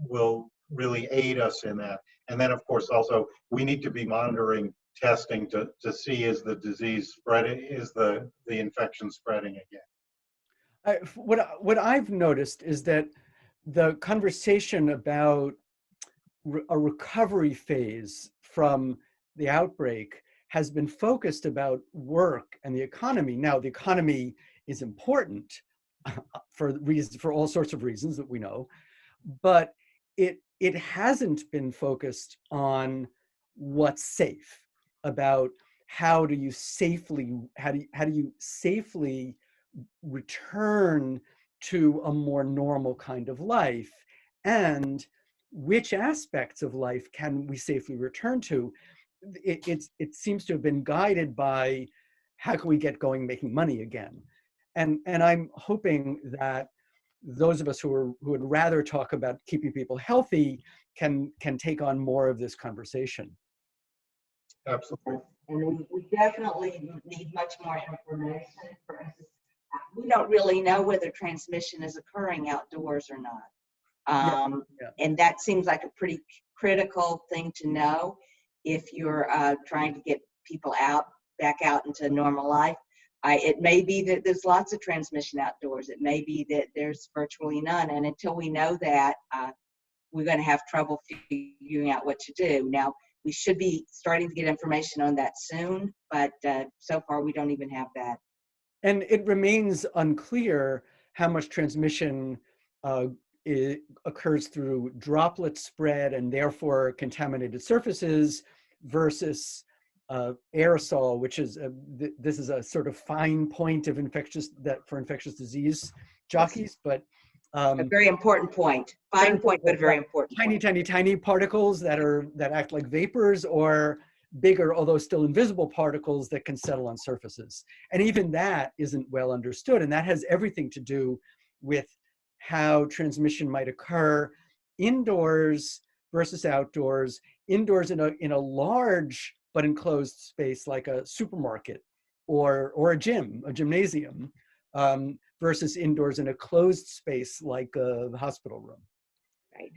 will really aid us in that. And then, of course, also we need to be monitoring testing to see is the disease spreading, is the infection spreading again. What I've noticed is that the conversation about a recovery phase from the outbreak has been focused about work and the economy. Now, the economy is important for all sorts of reasons that we know, but it hasn't been focused on what's safe, about how do you safely return to a more normal kind of life, and which aspects of life can we safely return to. It seems to have been guided by how can we get going making money again, and I'm hoping that those of us who would rather talk about keeping people healthy can take on more of this conversation. Absolutely. And we definitely need much more information. For instance, we don't really know whether transmission is occurring outdoors or not. And that seems like a pretty critical thing to know if you're trying to get people back out into normal life. It may be that there's lots of transmission outdoors. It may be that there's virtually none. And until we know that, we're going to have trouble figuring out what to do. Now, we should be starting to get information on that soon, but so far we don't even have that. And it remains unclear how much transmission occurs through droplet spread and therefore contaminated surfaces versus aerosol, which is this is a sort of fine point of for infectious disease jockeys, but a very important point. Fine point, but a very important point. Tiny particles that act like vapors, or bigger, although still invisible particles that can settle on surfaces. And even that isn't well understood. And that has everything to do with how transmission might occur indoors versus outdoors. Indoors in a large but enclosed space like a supermarket or a gym, a gymnasium, versus indoors in a closed space like the hospital room. Right.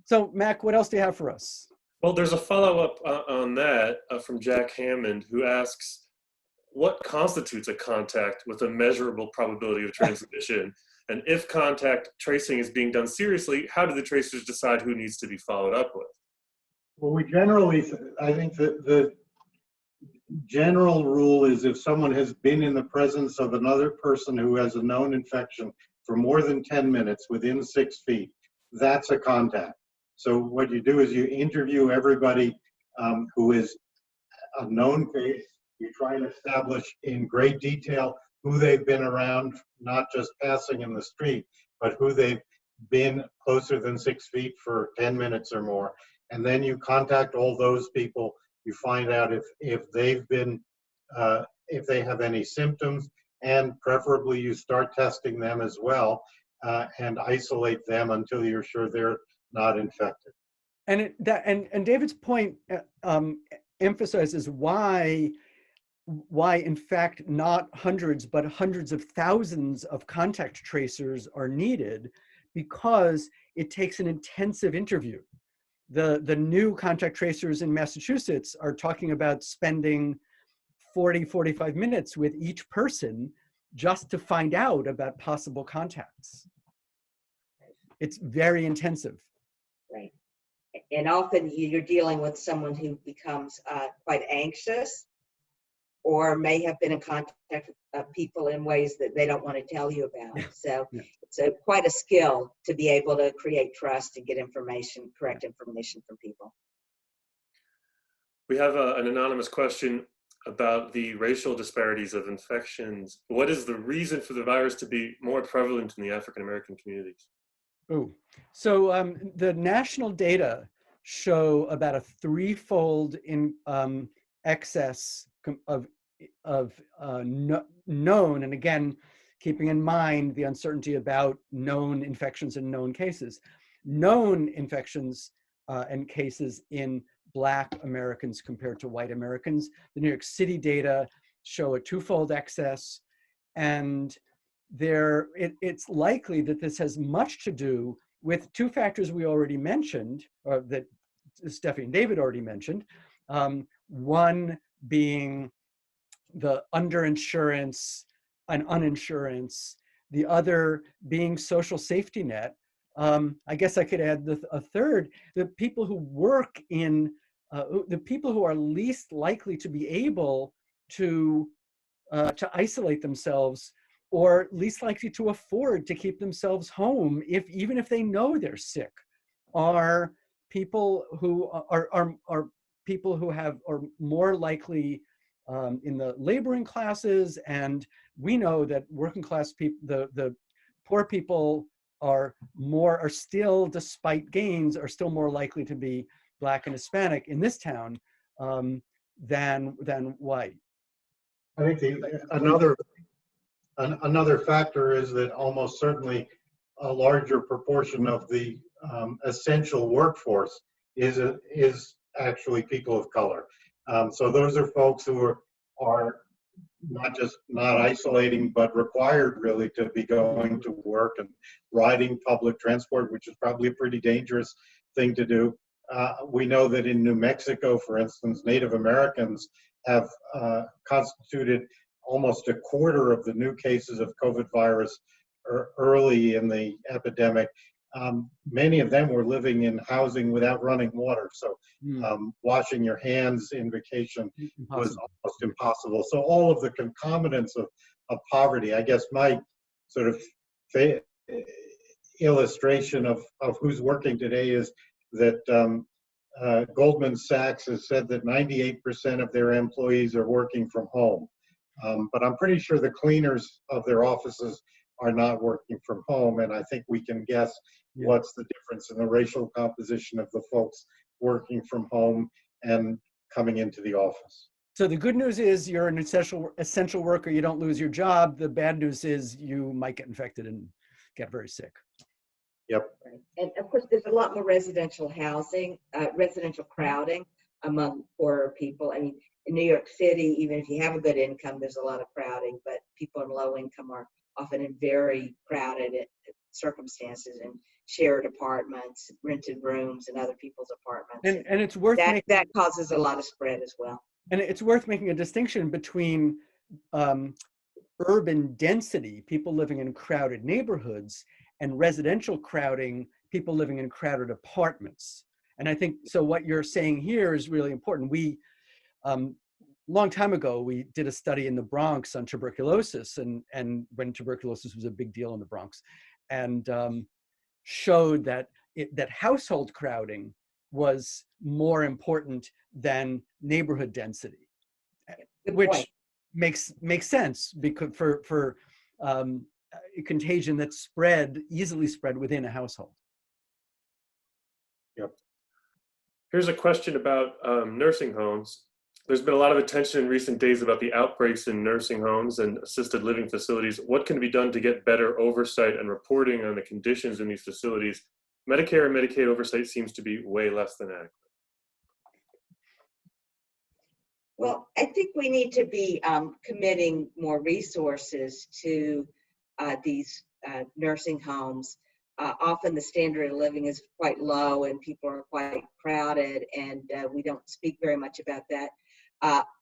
So, Mac, what else do you have for us? Well, there's a follow-up on that from Jack Hammond, who asks, what constitutes a contact with a measurable probability of transmission? And if contact tracing is being done seriously, how do the tracers decide who needs to be followed up with? Well, we generally, I think that the general rule is if someone has been in the presence of another person who has a known infection for more than 10 minutes within 6 feet, that's a contact. So what you do is you interview everybody who is a known case. You try and establish in great detail who they've been around, not just passing in the street, but who they've been closer than 6 feet for 10 minutes or more. And then you contact all those people. You find out if they've been, if they have any symptoms, and preferably you start testing them as well, and isolate them until you're sure they're not infected. And David's point emphasizes why in fact not hundreds but hundreds of thousands of contact tracers are needed, because it takes an intensive interview. The new contact tracers in Massachusetts are talking about spending 45 minutes with each person just to find out about possible contacts. It's very intensive. Right. And often you're dealing with someone who becomes quite anxious, or may have been in contact with people in ways that they don't want to tell you about. So Yeah. it's quite a skill to be able to create trust and get information, correct information from people. We have an anonymous question about the racial disparities of infections. What is the reason for the virus to be more prevalent in the African American communities? Oh, so the national data show about a threefold in excess of known, and again, keeping in mind the uncertainty about known infections and known cases, known infections and cases in Black Americans compared to white Americans. The New York City data show a twofold excess, and it's likely that this has much to do with two factors we already mentioned, or that Steffi and David already mentioned. One being the underinsurance and uninsurance, the other being social safety net. I guess I could add a third, the people who work in, the people who are least likely to be able to isolate themselves, or least likely to afford to keep themselves home, even if they know they're sick, are people who are people who are more likely in the laboring classes. And we know that working class people, the poor people are still, despite gains, are still more likely to be Black and Hispanic in this town than white. I think another factor is that almost certainly a larger proportion of the essential workforce is actually people of color. So those are folks who are not just not isolating, but required really to be going to work and riding public transport, which is probably a pretty dangerous thing to do. We know that in New Mexico, for instance, Native Americans have constituted almost a quarter of the new cases of COVID virus early in the epidemic. Many of them were living in housing without running water. So washing your hands in vacation was almost impossible. So all of the concomitants of poverty, I guess my sort of illustration of who's working today is that Goldman Sachs has said that 98% of their employees are working from home. But I'm pretty sure the cleaners of their offices are not working from home. And I think we can guess what's the difference in the racial composition of the folks working from home and coming into the office. So the good news is you're an essential worker, you don't lose your job. The bad news is you might get infected and get very sick. Yep. Right. And of course, there's a lot more residential housing, residential crowding among poorer people. I mean, in New York City, even if you have a good income, there's a lot of crowding, but people in low income are often in very crowded circumstances and shared apartments, rented rooms, and other people's apartments. And it's worth that causes a lot of spread as well. And it's worth making a distinction between urban density, people living in crowded neighborhoods, and residential crowding, people living in crowded apartments. And I think, so what you're saying here is really important. We, long time ago, we did a study in the Bronx on tuberculosis, and when tuberculosis was a big deal in the Bronx, and showed that that household crowding was more important than neighborhood density, which makes sense because for a contagion that's easily spread within a household. Yep. Here's a question about nursing homes. There's been a lot of attention in recent days about the outbreaks in nursing homes and assisted living facilities. What can be done to get better oversight and reporting on the conditions in these facilities? Medicare and Medicaid oversight seems to be way less than adequate. Well, I think we need to be committing more resources to these nursing homes. Often the standard of living is quite low and people are quite crowded, and we don't speak very much about that.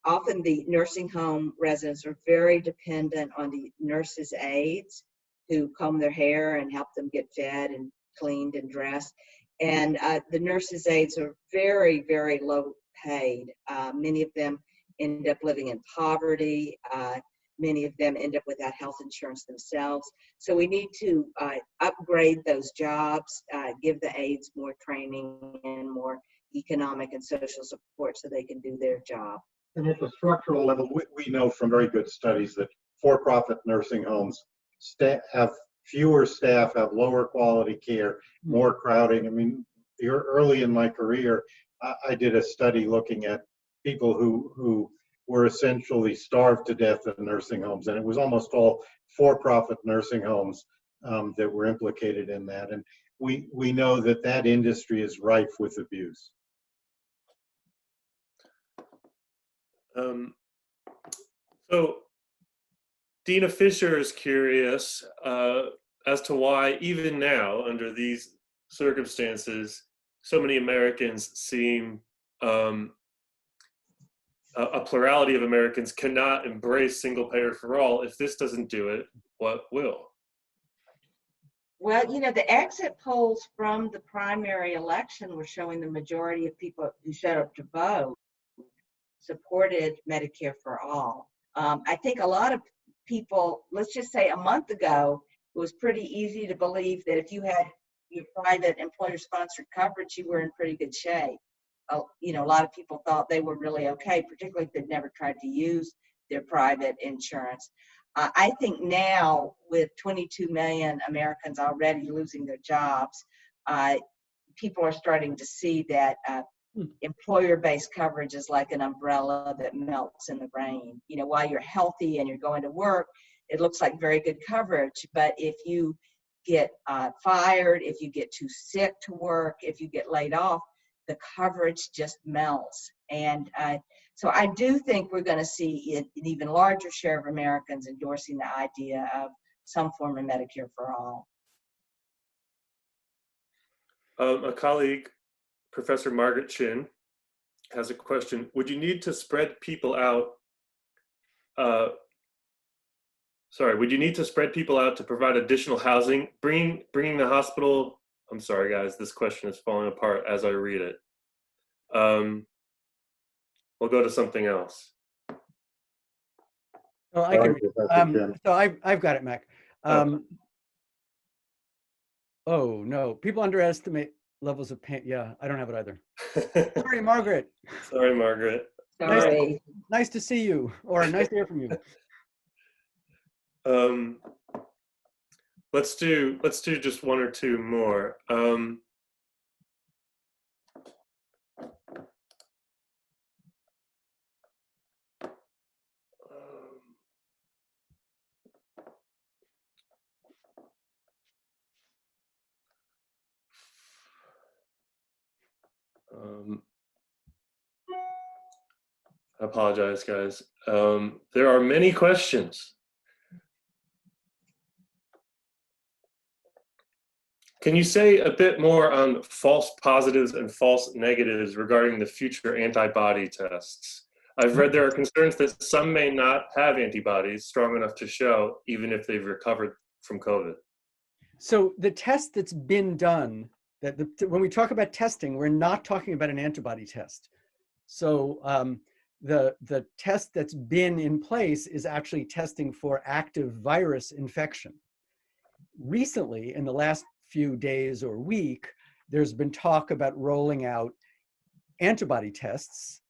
Often the nursing home residents are very dependent on the nurses' aides who comb their hair and help them get fed and cleaned and dressed. And the nurses' aides are very, very low paid. Many of them end up living in poverty. Many of them end up without health insurance themselves. So we need to upgrade those jobs, give the aides more training and more economic and social support so they can do their job. And at the structural level, we know from very good studies that for-profit nursing homes have fewer staff, have lower quality care, more crowding. I mean, early in my career, I did a study looking at people who were essentially starved to death in nursing homes, and it was almost all for-profit nursing homes that were implicated in that. And we know that that industry is rife with abuse. So Dina Fisher is curious as to why even now, under these circumstances, so many Americans seem, a plurality of Americans cannot embrace single payer for all. If this doesn't do it, what will? Well, you know, the exit polls from the primary election were showing the majority of people who showed up to vote supported Medicare for all. I think a lot of people, let's just say a month ago, it was pretty easy to believe that if you had your private employer-sponsored coverage, you were in pretty good shape. You know, a lot of people thought they were really okay, particularly if they'd never tried to use their private insurance. I think now, with 22 million Americans already losing their jobs, people are starting to see that employer-based coverage is like an umbrella that melts in the rain. You know, while you're healthy and you're going to work, it looks like very good coverage. But if you get fired, if you get too sick to work, if you get laid off, the coverage just melts. And so I do think we're going to see an even larger share of Americans endorsing the idea of some form of Medicare for all. A colleague, Professor Margaret Chin, has a question. Would you need to spread people out? Would you need to spread people out to provide additional housing? Bringing the hospital. I'm sorry, guys. This question is falling apart as I read it. We'll go to something else. Well, I can. So I've got it, Mac. Oh no, people underestimate levels of pain. Yeah, I don't have it either. Sorry, Margaret. Sorry, Margaret. Sorry. Nice to see you, or nice to hear from you. Let's do just one or two more. I apologize, guys. There are many questions. Can you say a bit more on false positives and false negatives regarding the future antibody tests? I've read there are concerns that some may not have antibodies strong enough to show, even if they've recovered from COVID. So the test that's been done, when we talk about testing, we're not talking about an antibody test. So the test that's been in place is actually testing for active virus infection. Recently, in the last few days or week, there's been talk about rolling out antibody tests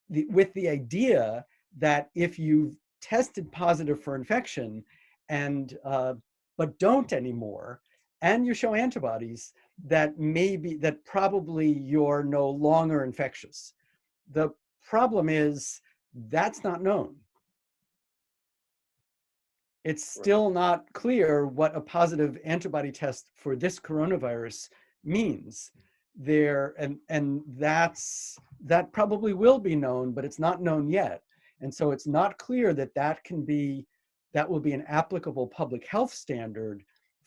with the idea that if you've tested positive for infection and but don't anymore, and you show antibodies, that probably you're no longer infectious. The problem is that's not known. It's still not clear what a positive antibody test for this coronavirus means there, and that probably will be known, but it's not known yet. And so it's not clear that will be an applicable public health standard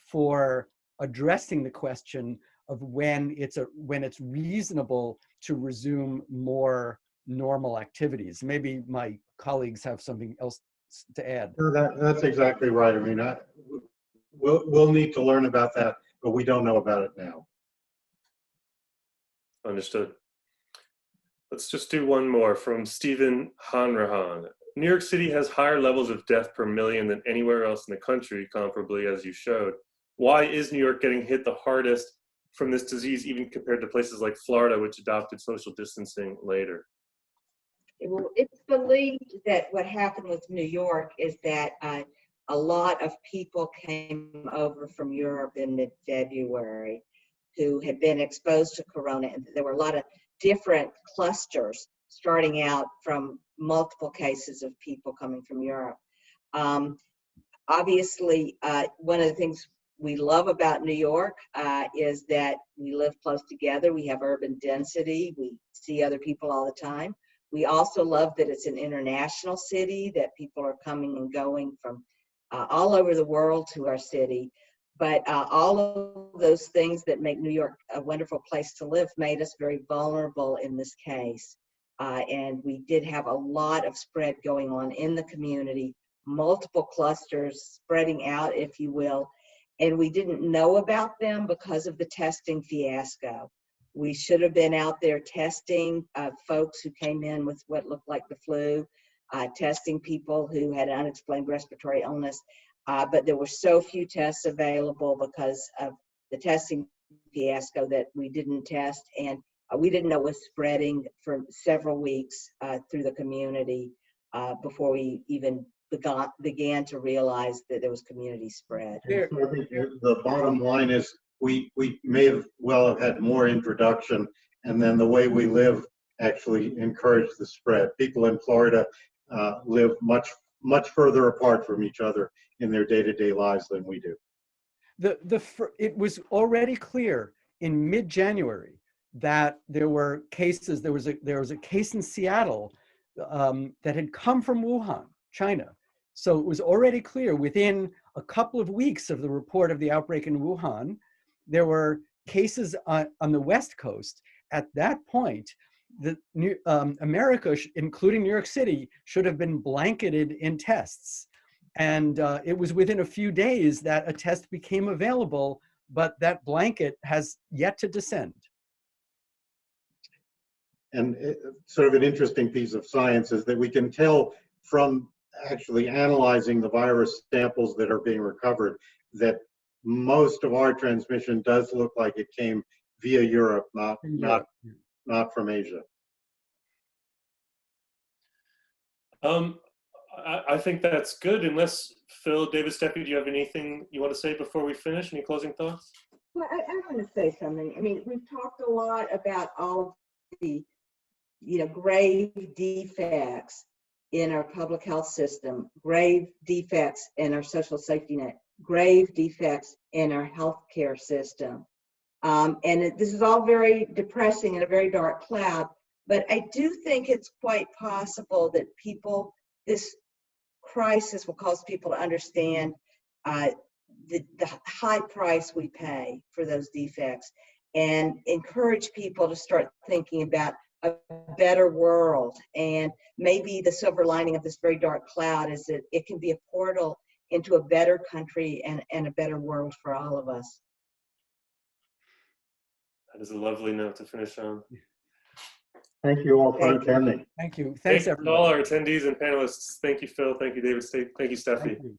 for addressing the question of when it's reasonable to resume more normal activities. Maybe my colleagues have something else to add. No, that's exactly right. I mean, we'll need to learn about that, but we don't know about it now. Understood. Let's just do one more from Stephen Hanrahan. New York City has higher levels of death per million than anywhere else in the country, comparably, as you showed. Why is New York getting hit the hardest from this disease, even compared to places like Florida, which adopted social distancing later? Well, it's believed that what happened with New York is that a lot of people came over from Europe in mid-February who had been exposed to corona, and there were a lot of different clusters starting out from multiple cases of people coming from Europe. Obviously, one of the things we love about New York is that we live close together. We have urban density. We see other people all the time. We also love that it's an international city, that people are coming and going from all over the world to our city. But all of those things that make New York a wonderful place to live made us very vulnerable in this case. And we did have a lot of spread going on in the community, multiple clusters spreading out, if you will. And we didn't know about them because of the testing fiasco. We should have been out there testing folks who came in with what looked like the flu, testing people who had unexplained respiratory illness. But there were so few tests available because of the testing fiasco that we didn't test. And we didn't know it was spreading for several weeks through the community before we even began to realize that there was community spread. So I think the bottom line is we may have had more introduction, and then the way we live actually encouraged the spread. People in Florida live much further apart from each other in their day-to-day lives than we do. It was already clear in mid-January that there were cases. There was a case in Seattle that had come from Wuhan, China. So it was already clear within a couple of weeks of the report of the outbreak in Wuhan. There were cases on the West Coast. At that point, America, including New York City, should have been blanketed in tests. And it was within a few days that a test became available, but that blanket has yet to descend. And sort of an interesting piece of science is that we can tell from actually analyzing the virus samples that are being recovered that most of our transmission does look like it came via Europe, not from Asia. I think that's good. Unless Phil, David, Steffi, do you have anything you want to say before we finish? Any closing thoughts? Well, I want to say something. I mean, we've talked a lot about all of the, grave defects in our public health system, grave defects in our social safety net, grave defects in our healthcare system. This is all very depressing and a very dark cloud, but I do think it's quite possible that this crisis will cause people to understand the high price we pay for those defects and encourage people to start thinking about a better world. And maybe the silver lining of this very dark cloud is that it can be a portal into a better country and a better world for all of us. That is a lovely note to finish on. Thank you all for attending. Thank you. Thanks Thanks, everybody. all our attendees and panelists. Thank you, Phil. Thank you, David. Thank you, Steffi. Thank you.